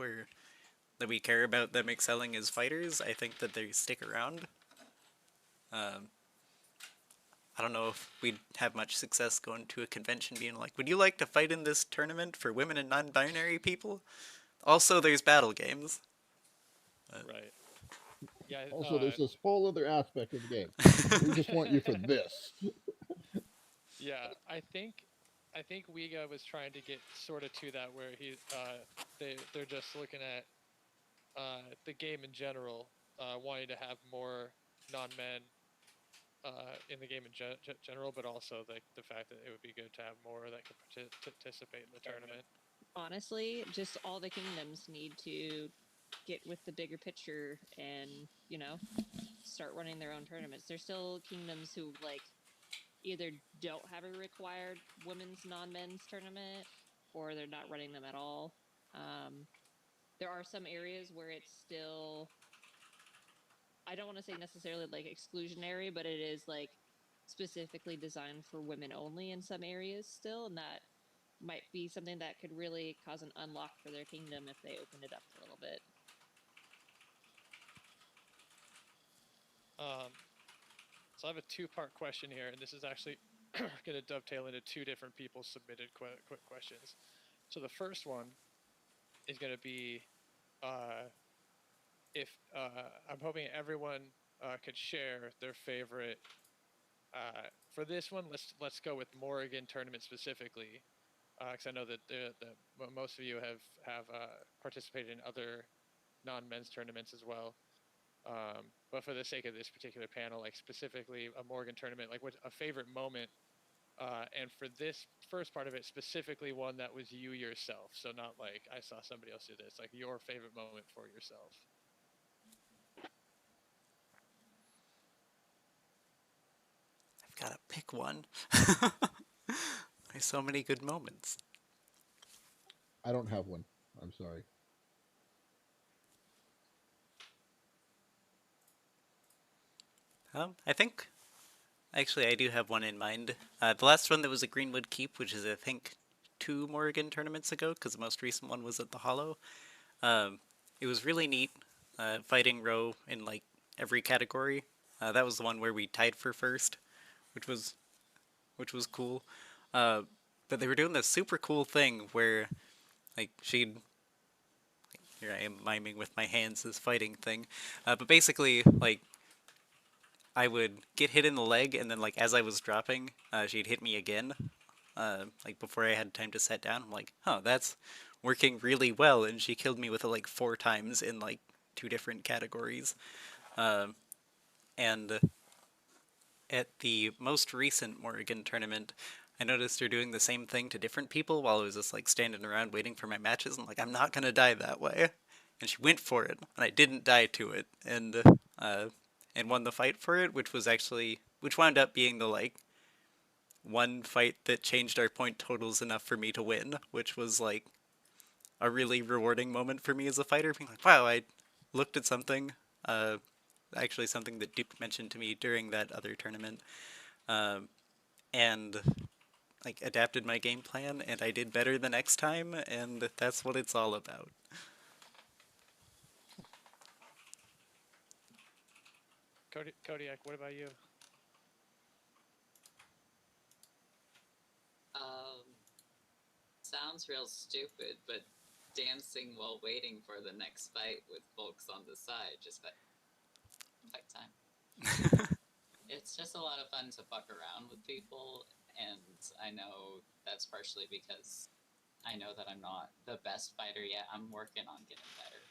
we care about them excelling as fighters, I think that they stick around. Um, I don't know if we'd have much success going to a convention being like, would you like to fight in this tournament for women and non-binary people? Also, there's battle games. Right. Yeah. Also, there's this whole other aspect of the game. We just want you for this. Yeah, I think Wiga was trying to get sort of to that where they're just looking at the game in general, wanting to have more non-men in the game in general, but also the fact that it would be good to have more that could participate in the tournament. Honestly, just all the kingdoms need to get with the bigger picture and, start running their own tournaments. There's still kingdoms who like either don't have a required women's non-men's tournament or they're not running them at all. There are some areas where it's still, I don't want to say necessarily like exclusionary, but it is like specifically designed for women only in some areas still, and that might be something that could really cause an unlock for their kingdom if they opened it up a little bit. So I have a two-part question here, and this is actually going to dovetail into two different people's submitted quick questions. So the first one is going to be if I'm hoping everyone could share their favorite. For this one, let's go with Morrigan Tournament specifically, because I know that most of you have participated in other non-men's tournaments as well. But for the sake of this particular panel, like specifically a Morgan tournament, like what's a favorite moment? And for this first part of it, specifically one that was you yourself. So not like I saw somebody else do this, like your favorite moment for yourself. I've got to pick one. There's so many good moments. I don't have one. I'm sorry. I think actually I do have one in mind. The last one that was at Greenwood Keep, which is I think 2 Morrigan tournaments ago, because the most recent one was at the Hollow. It was really neat, fighting row in like every category. That was the one where we tied for first, which was cool. But they were doing this super cool thing where like she'd, here I am miming with my hands this fighting thing, but basically like I would get hit in the leg, and then like as I was dropping, she'd hit me again, like before I had time to set down. I'm like, oh, that's working really well, and she killed me with it like 4 times in like 2 different categories. And at the most recent Morrigan tournament, I noticed her doing the same thing to different people while I was just like standing around waiting for my matches. I'm like, I'm not gonna die that way, and she went for it, and I didn't die to it, and won the fight for it, which wound up being the like one fight that changed our point totals enough for me to win, which was like a really rewarding moment for me as a fighter, being like, wow, I looked at something, actually something that Duke mentioned to me during that other tournament, and like adapted my game plan, and I did better the next time, and that's what it's all about. Kodiak, what about you? Sounds real stupid, but dancing while waiting for the next fight with folks on the side, just fight time. It's just a lot of fun to fuck around with people, and I know that's partially because I know that I'm not the best fighter yet. I'm working on getting better.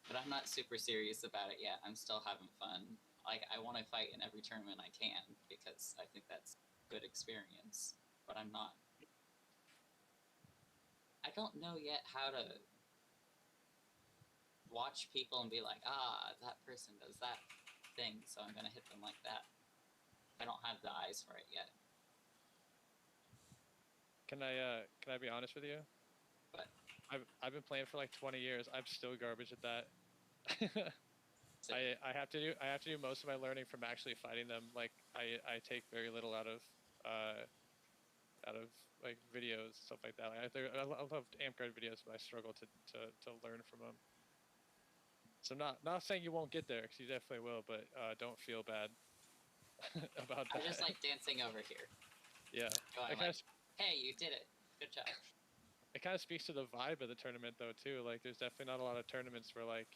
But I'm not super serious about it yet. I'm still having fun. Like, I want to fight in every tournament I can because I think that's good experience. But I'm not. I don't know yet how to watch people and be like, that person does that thing, so I'm going to hit them like that. I don't have the eyes for it yet. Can I be honest with you? But I've been playing for like 20 years. I'm still garbage at that. I have to do most of my learning from actually fighting them. Like I take very little out of like videos, stuff like that. Like, I love Amtgard videos, but I struggle to learn from them. So not saying you won't get there, because you definitely will, but don't feel bad about I'm that. just like dancing over here, Yeah, going it like, kind of "Hey, you did it! Good job." speaks to the vibe of the tournament though too. Like, there's definitely not a lot of tournaments where like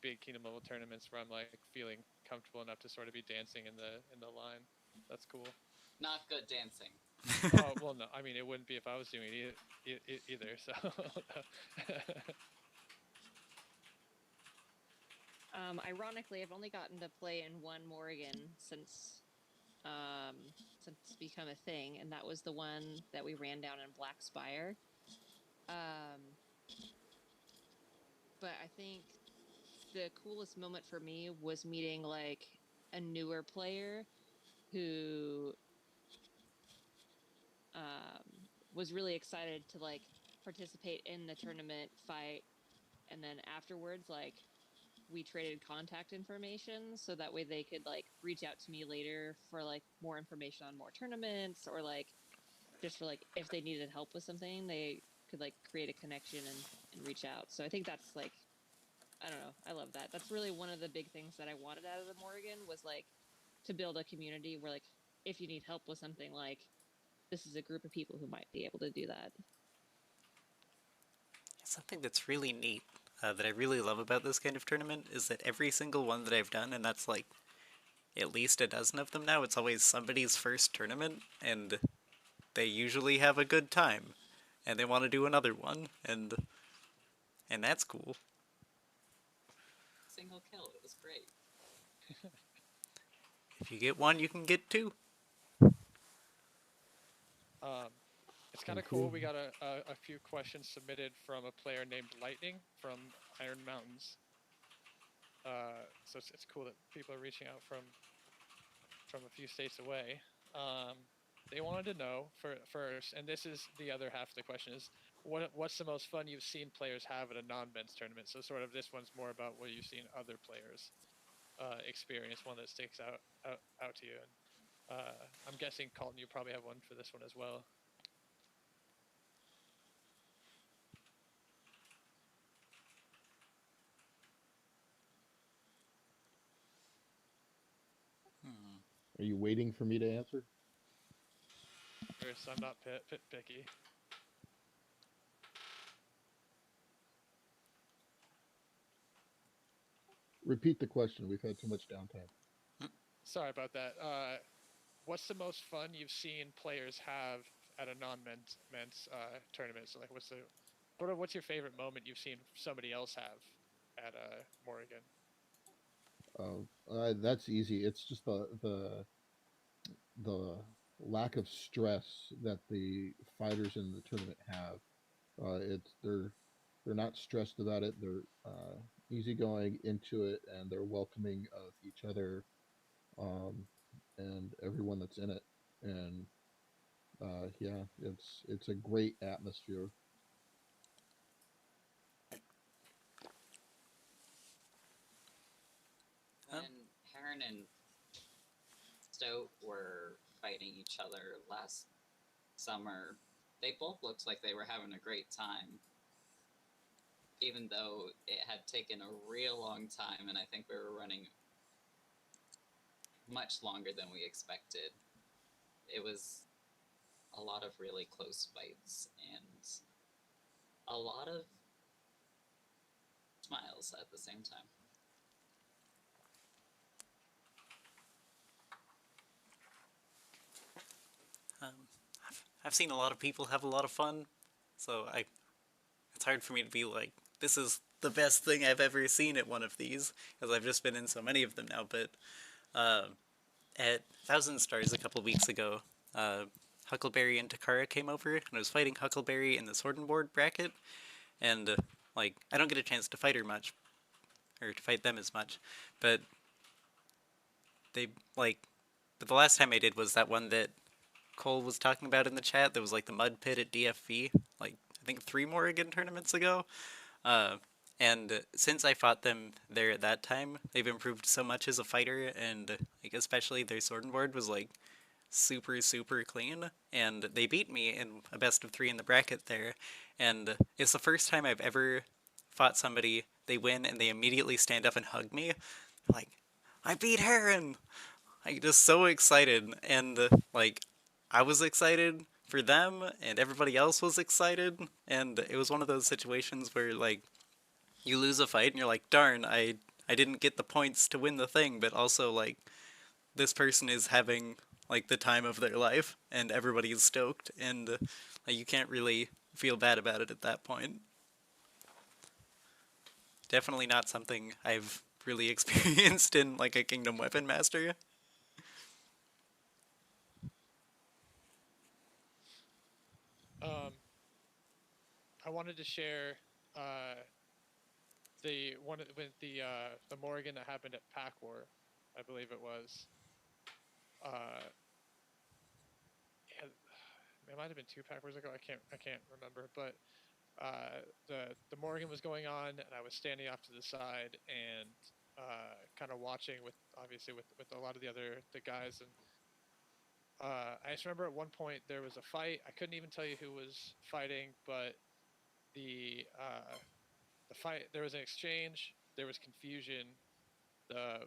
big kingdom level tournaments where I'm like feeling comfortable enough to sort of be dancing in the line. That's cool. Not good dancing. Oh well, no, I mean it wouldn't be if I was doing it either. So Ironically, I've only gotten to play in one Morrigan um, since it's become a thing, and that was the one that we ran down in Black Spire. But I think the coolest moment for me was meeting like a newer player who was really excited to like participate in the tournament fight, and then afterwards like we traded contact information so that way they could like reach out to me later for like more information on more tournaments, or like just for like if they needed help with something they could like create a connection and reach out. So I think that's like, I don't know, I love that. That's really one of the big things that I wanted out of the Morrigan, was like to build a community where like if you need help with something, like this is a group of people who might be able to do that. Something that's really neat, that I really love about this kind of tournament, is that every single one that I've done, and that's like at least a dozen of them now, it's always somebody's first tournament, and they usually have a good time, and they want to do another one, and that's cool. Single kill. It was great. If you get one, you can get two. um, it's kind of Thank cool. you. We got a few questions submitted from a player named Lightning from Iron Mountains. So it's cool that people are reaching out from a few states away. They wanted to know first, and this is the other half of the question, is what's the most fun you've seen players have at a non-men's tournament? So sort of this one's more about what you've seen other players experience, one that sticks out to you. And I'm guessing, Colton, you probably have one for this one as well. Are you waiting for me to answer? First, I'm not picky. Repeat the question. We've had too much downtime. Sorry about that. What's the most fun you've seen players have at a non-men's tournament? So like, what's your favorite moment you've seen somebody else have at Morrigan? That's easy. It's just the lack of stress that the fighters in the tournament have. They're not stressed about it. They're easygoing into it, and they're welcoming of each other, um, and everyone that's in it. And yeah, it's a great atmosphere. Huh? When Heron and Stoat were fighting each other last summer, they both looked like they were having a great time, even though it had taken a real long time, and I think we were running much longer than we expected. It was a lot of really close fights and a lot of smiles at the same time. I've seen a lot of people have a lot of fun, so it's hard for me to be like, this is the best thing I've ever seen at one of these, because I've just been in so many of them now. But at Thousand Stars a couple weeks ago, Huckleberry and Takara came over, and I was fighting Huckleberry in the Sword and Board bracket, and like I don't get a chance to fight her much, or to fight them as much, but they like. But the last time I did was that one that Cole was talking about in the chat. That was like the mud pit at DFV, like I think 3 Morrigan tournaments ago. Uh, and since I fought them there at that time, they've improved so much as a fighter, and like especially their sword and board was like super clean, and they beat me in a best of 3 in the bracket there, and it's the first time I've ever fought somebody they win and they immediately stand up and hug me, like, I beat Heron. I'm just so excited, and like, I was excited for them, and everybody else was excited, and it was one of those situations where like you lose a fight and you're like, darn, I didn't get the points to win the thing, but also like this person is having like the time of their life, and everybody is stoked, and like you can't really feel bad about it at that point. Definitely not something I've really experienced in like a Kingdom Weapon Master. Um, I wanted to share uh, the one with the Morrigan that happened at Pack War, I believe it was. Uh, yeah, it might have been two Pack Wars ago. I can't remember, but the Morrigan was going on, and I was standing off to the side and kind of watching with obviously with a lot of the guys, and I just remember at one point there was a fight. I couldn't even tell you who was fighting, but the the fight, there was an exchange, there was confusion. The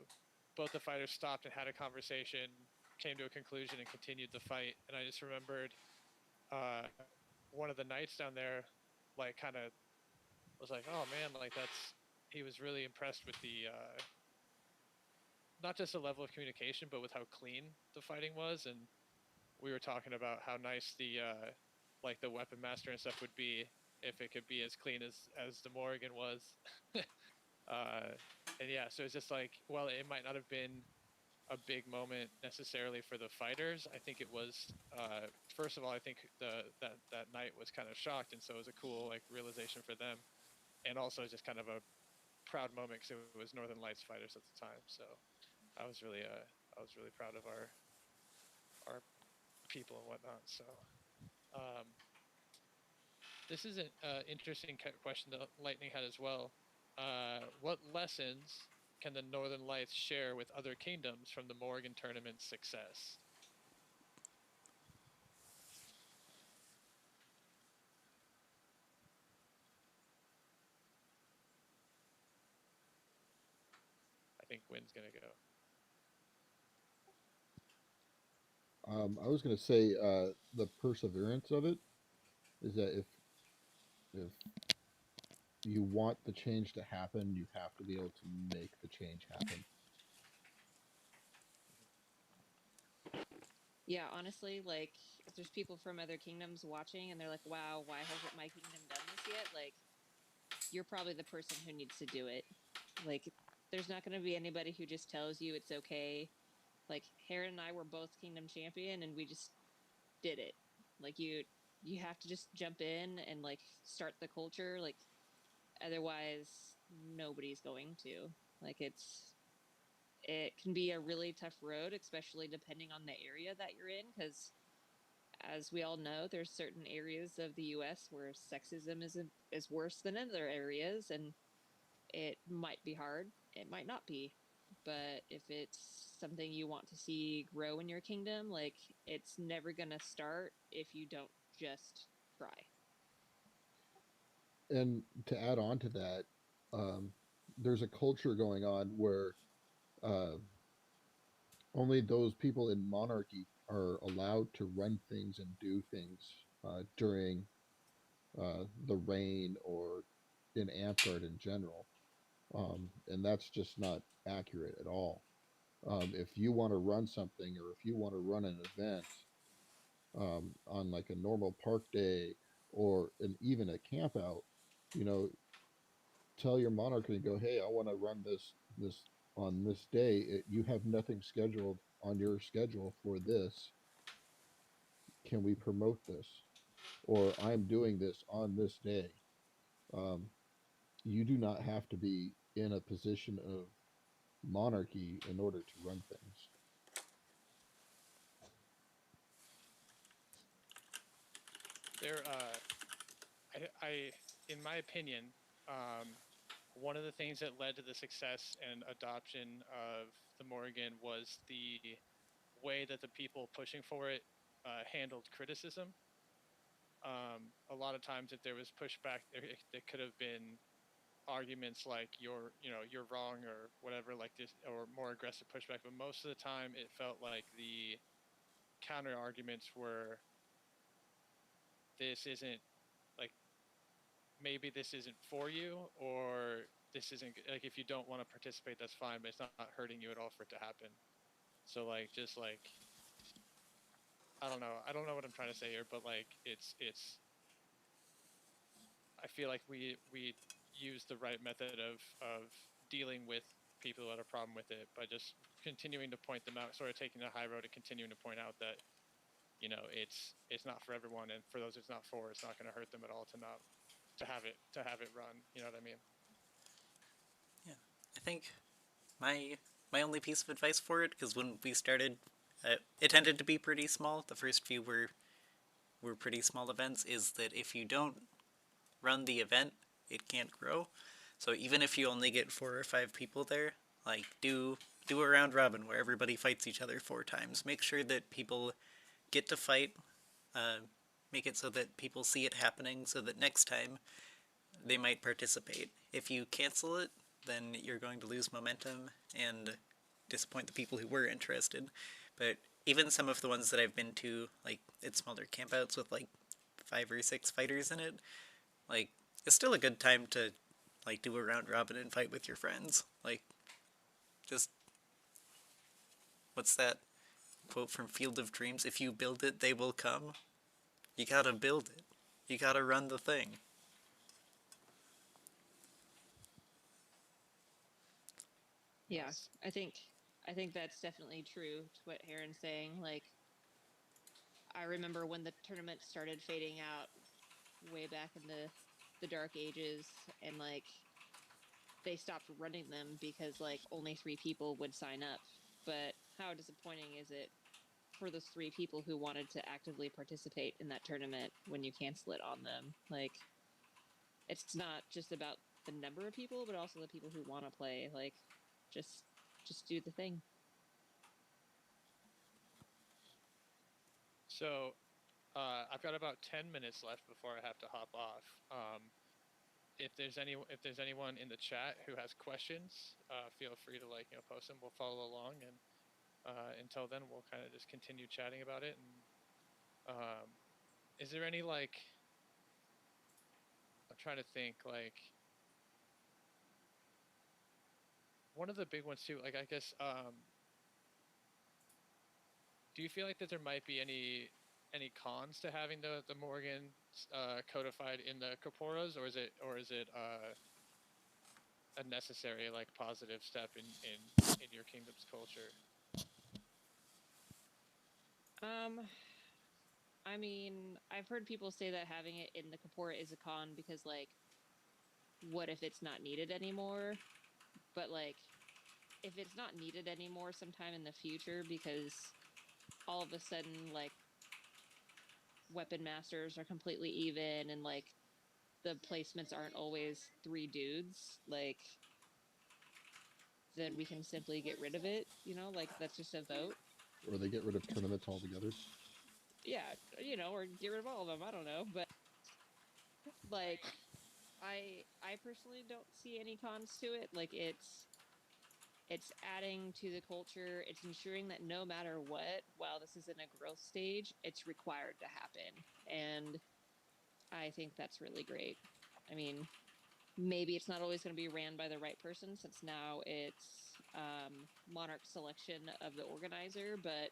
Both the fighters stopped and had a conversation, came to a conclusion, and continued the fight. And I just remembered uh, one of the knights down there, like, kind of was like, "Oh man, like that's." He was really impressed with the not just the level of communication, but with how clean the fighting was. And we were talking about how nice the like the weapon master and stuff would be if it could be as clean as the Morrigan was. uh, and yeah, so it's just like, well, it might not have been a big moment necessarily for the fighters. I think it was first of all, I think that night was kind of shocked, and so it was a cool like realization for them, and also just kind of a proud moment because it was Northern Lights fighters at the time. So I was really proud of our people and whatnot. So um, this is an interesting question that Lightning had as well. What lessons can the Northern Lights share with other kingdoms from the Morrigan Tournament's success? I think Wynn's gonna go. I was going to say the perseverance of it is that if you want the change to happen, you have to be able to make the change happen. Yeah, honestly, like if there's people from other kingdoms watching and they're like, "Wow, why hasn't my kingdom done this yet?" Like, you're probably the person who needs to do it. Like, there's not going to be anybody who just tells you it's okay. Like, Heron and I were both kingdom champion, and we just did it. Like, you have to just jump in and like start the culture. Like, otherwise, nobody's going to. Like, it can be a really tough road, especially depending on the area that you're in, because as we all know, there's certain areas of the U.S. where sexism is worse than other areas, and it might be hard. It might not be, but if it's something you want to see grow in your kingdom, like it's never gonna start if you don't just try. And to add on to that, um, there's a culture going on where uh, only those people in monarchy are allowed to run things and do things during the reign or in Amtgard in general. And that's just not accurate at all. If you want to run something or if you want to run an event on like a normal park day or even a camp out, you know, tell your monarch and go, hey, I want to run this on this day. You have nothing scheduled on your schedule for this. Can we promote this? Or I'm doing this on this day. Um, you do not have to be in a position of monarchy in order to run things. There, I, in my opinion, um, one of the things that led to the success and adoption of the Morrigan was the way that the people pushing for it handled criticism. A lot of times, if there was pushback, there could have been arguments like you're wrong or whatever, like this, or more aggressive pushback. But most of the time, it felt like the counter arguments were, this isn't like, maybe this isn't for you, or this isn't like, if you don't want to participate, that's fine, but it's not hurting you at all for it to happen. So like, just like, I don't know what I'm trying to say here, but like, it's I feel like we use the right method of dealing with people who had a problem with it by just continuing to point them out, sort of taking the high road and continuing to point out that it's not for everyone, and for those it's not for, it's not going to hurt them at all to have it run. You know what I mean? Yeah, I think my only piece of advice for it, because when we started, it tended to be pretty small. The first few were pretty small events. Is that if you don't run the event, it can't grow. So even if you only get 4 or 5 people there, like do a round robin where everybody fights each other 4 times. Make sure that people get to fight. Uh, make it so that people see it happening, so that next time they might participate. If you cancel it, then you're going to lose momentum and disappoint the people who were interested. But even some of the ones that I've been to, like, it's smaller campouts with like 5 or 6 fighters in it, like, it's still a good time to like do a round robin and fight with your friends. Like, just, what's that quote from Field of Dreams? If you build it, they will come. You gotta build it. You gotta run the thing. Yeah, I think that's definitely true to what Heron's saying. Like, I remember when the tournament started fading out way back in the dark ages, and like they stopped running them because like only 3 people would sign up. But how disappointing is it for those 3 people who wanted to actively participate in that tournament when you cancel it on them? Like, it's not just about the number of people, but also the people who want to play. Like, just do the thing. So I've got about 10 minutes left before I have to hop off. If there's anyone in the chat who has questions, feel free to post them. We'll follow along, and until then, we'll kind of just continue chatting about it. And is there any I'm trying to think, one of the big ones too. Like, I guess, do you feel like that there might be any cons to having the Morrigan codified in the corporas, or is it a necessary positive step in your kingdom's culture? I mean, I've heard people say that having it in the Kapora is a con because, like, what if it's not needed anymore? But, like, if it's not needed anymore sometime in the future because all of a sudden, like, weapon masters are completely even and, like, the placements aren't always 3 dudes, like, then we can simply get rid of it, like, that's just a vote. Or they get rid of tournaments altogether. Yeah, or get rid of all of them. I don't know, but like, I personally don't see any cons to it. Like, it's adding to the culture. It's ensuring that no matter what, while this is in a growth stage, it's required to happen, and I think that's really great. I mean, maybe it's not always going to be ran by the right person, since now it's monarch selection of the organizer, but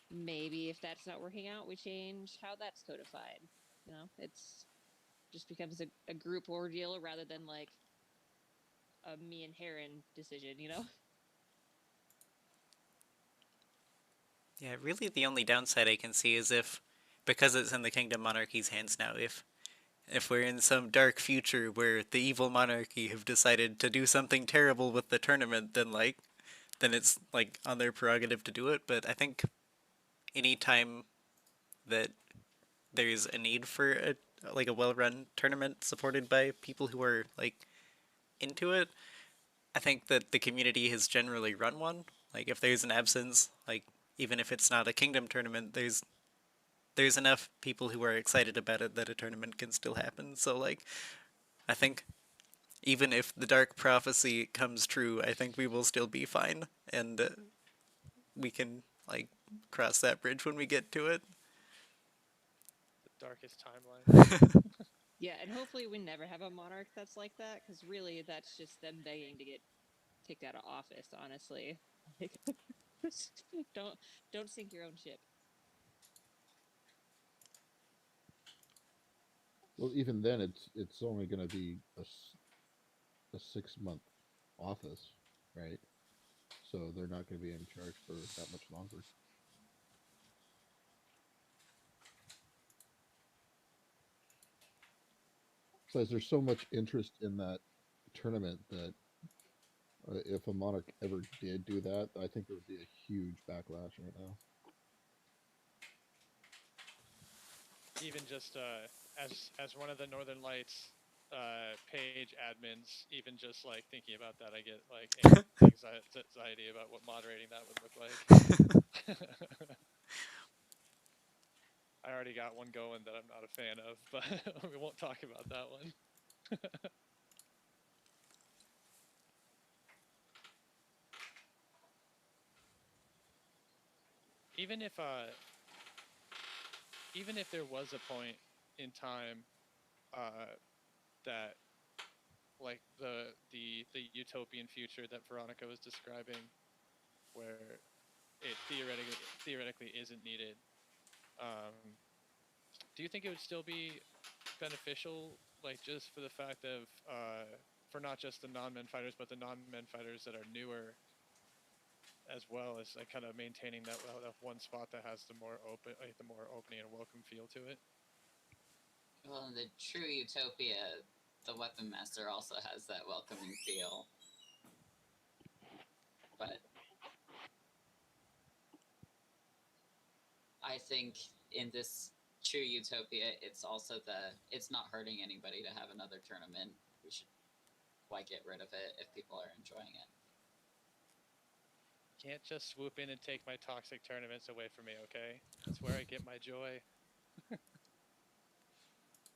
maybe if that's not working out, we change how that's codified. It's just becomes a group ordeal rather than like a me and Heron decision. Yeah, really the only downside I can see is if, because it's in the Kingdom Monarchy's hands now, if we're in some dark future where the evil monarchy have decided to do something terrible with the tournament, then it's like on their prerogative to do it. But I think any time that there's a need for a well-run tournament supported by people who are like into it, I think that the community has generally run one. Like, if there's an absence, like, even if it's not a kingdom tournament, there's enough people who are excited about it that a tournament can still happen. So, like, I think even if the dark prophecy comes true, I think we will still be fine, and we can like cross that bridge when we get to it. The darkest timeline. Yeah, and hopefully we never have a monarch that's like that, because really that's just them begging to get kicked out of office. Honestly, like, don't don't sink your own ship. Well, even then, it's only going to be a 6 month office, right? So they're not going to be in charge for that much longer. Besides, there's so much interest in that tournament that if a monarch ever did do that, I think there would be a huge backlash right now. Even just as one of the Northern Lights page admins, even just like thinking about that, I get like anxiety about what moderating that would look like. I already got one going that I'm not a fan of, but we won't talk about that one. even if uh, even if there was a point in time that like the utopian future that Veronica was describing, where it theoretically isn't needed. Um, do you think it would still be beneficial, like just for the fact of for not just the non-men fighters, but the non-men fighters that are newer, as well as like kind of maintaining that one spot that has the more open, like the more opening and welcome feel to it? Well, in the true utopia, the weapon master also has that welcoming feel. But I think in this true utopia, it's also it's not hurting anybody to have another tournament. We should why get rid of it if people are enjoying it. Can't just swoop in and take my toxic tournaments away from me, okay? That's where I get my joy.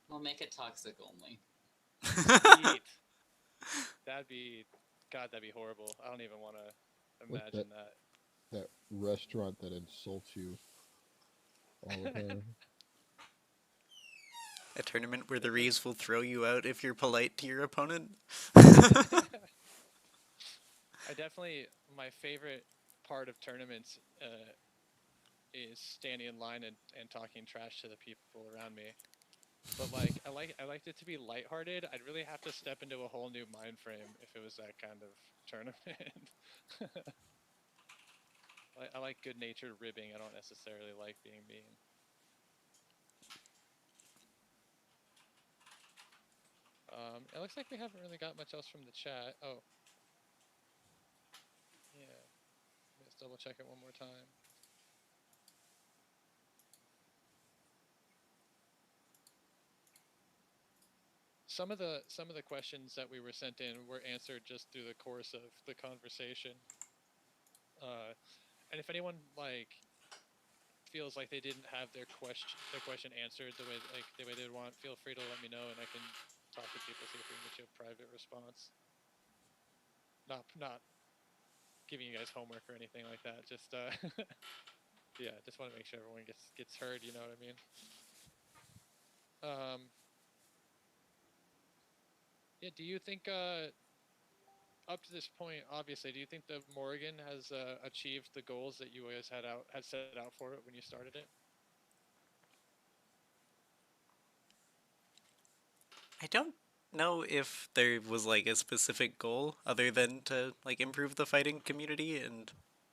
We'll make it toxic only. Sweet. That'd be, God, that'd be horrible. I don't even want to Like imagine that. that restaurant that insults you all the time. A tournament where the Reeves will throw you out if you're polite to your opponent. I definitely, my favorite part of tournaments is standing in line and talking trash to the people around me. But like I liked it to be lighthearted. I'd really have to step into a whole new mind frame if it was that kind of tournament. I like good natured ribbing. I don't necessarily like being mean. It looks like we haven't really got much else from the chat. Oh, yeah. Let's double check it one more time. Some of the questions that we were sent in were answered just through the course of the conversation. And if anyone like feels like they didn't have their question answered the way they would want, feel free to let me know and I can talk to people, see if we can get you a private response. Not giving you guys homework or anything like that. Just yeah, just want to make sure everyone gets heard. You know what I mean? Yeah. Do you think up to this point, obviously, do you think that Morrigan has achieved the goals that you guys had set out for it when you started it? I don't know if there was like a specific goal other than to like improve the fighting community and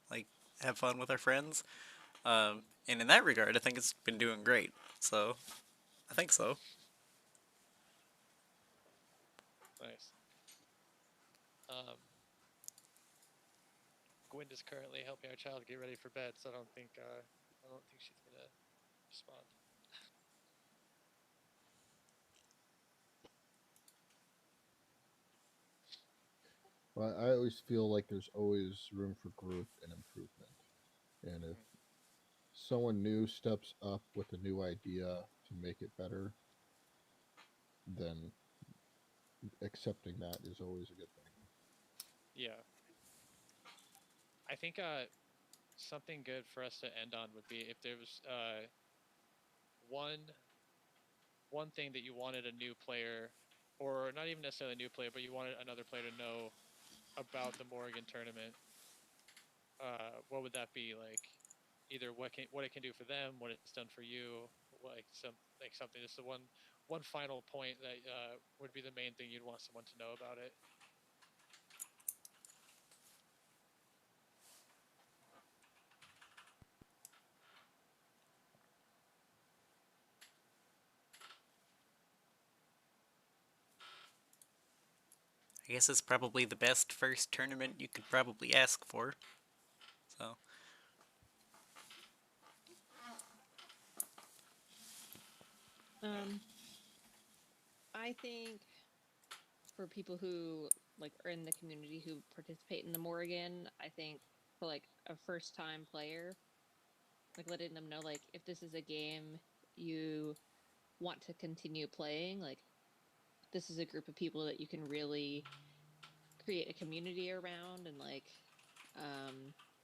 like have fun with our friends. And in that regard, I think it's been doing great. So I think so. Nice. Gwind is currently helping our child get ready for bed, so I don't think she's gonna respond. Well, I always feel like there's always room for growth and improvement. And if someone new steps up with a new idea to make it better, then accepting that is always a good thing. Yeah. I think something good for us to end on would be if there was one one thing that you wanted a new player, or not even necessarily a new player, but you wanted another player to know about the Morrigan tournament. What would that be? Like, either what it can do for them, what it's done for you, like something. Just the one final point that would be the main thing you'd want someone to know about it. I guess it's probably the best first tournament you could probably ask for. So, I think for people who like are in the community who participate in the Morrigan, I think for like a first time player, like letting them know like if this is a game you want to continue playing, like this is a group of people that you can really create a community around and like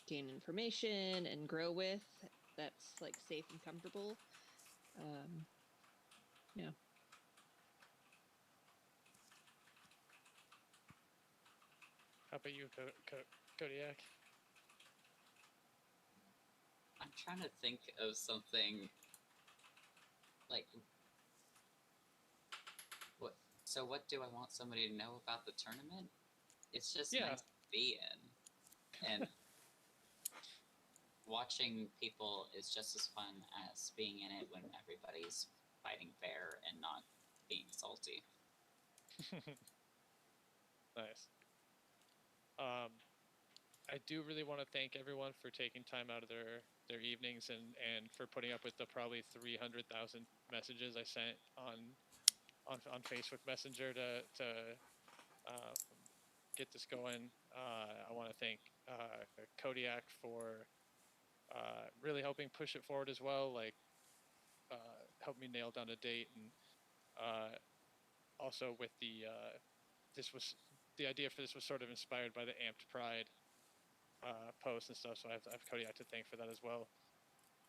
gain information and grow with, that's like safe and comfortable. um yeah. How about you, Kodiak? I'm trying to think of something like what. So, what do I want somebody to know about the tournament? It's just Yeah. nice to be in, and watching people is just as fun as being in it when everybody's fighting fair and not being salty. Nice. I do really want to thank everyone for taking time out of their evenings and for putting up with the probably 300,000 messages I sent on Facebook Messenger to um, get this going. I want to thank Kodiak for really helping push it forward as well. Like, help me nail down a date, and also with this was the idea for this was sort of inspired by the Amped Pride posts and stuff. So I have Kodiak to thank for that as well.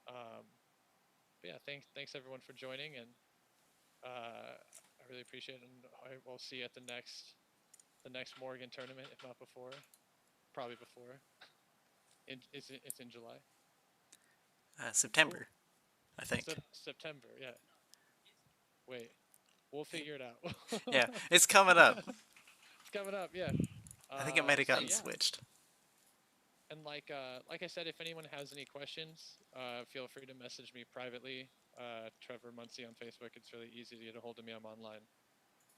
But yeah, thanks everyone for joining, and I really appreciate it. And I will see you at the next Morrigan tournament, if not before, probably before. It's in July. September, I think. September, yeah. Wait, we'll figure it out. Yeah, it's coming up. It's coming up, yeah. I think it might have So gotten yeah. switched. And like I said, if anyone has any questions, feel free to message me privately. Trevor Muncie on Facebook. It's really easy to get a hold of me. I'm online.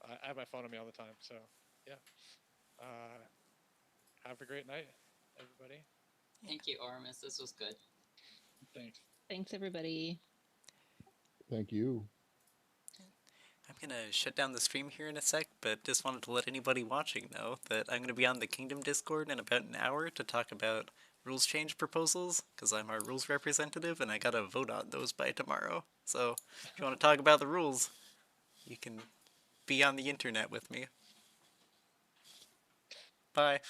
I have my phone on me all the time. So yeah. Have a great night, everybody. Thank you, Ormus. This was good. Thanks. Thanks everybody. Thank you. I'm gonna shut down the stream here in a sec, but just wanted to let anybody watching know that I'm gonna be on the Kingdom Discord in about an hour to talk about rules change proposals, because I'm our rules representative and I gotta vote on those by tomorrow. So if you want to talk about the rules, you can be on the internet with me. Bye.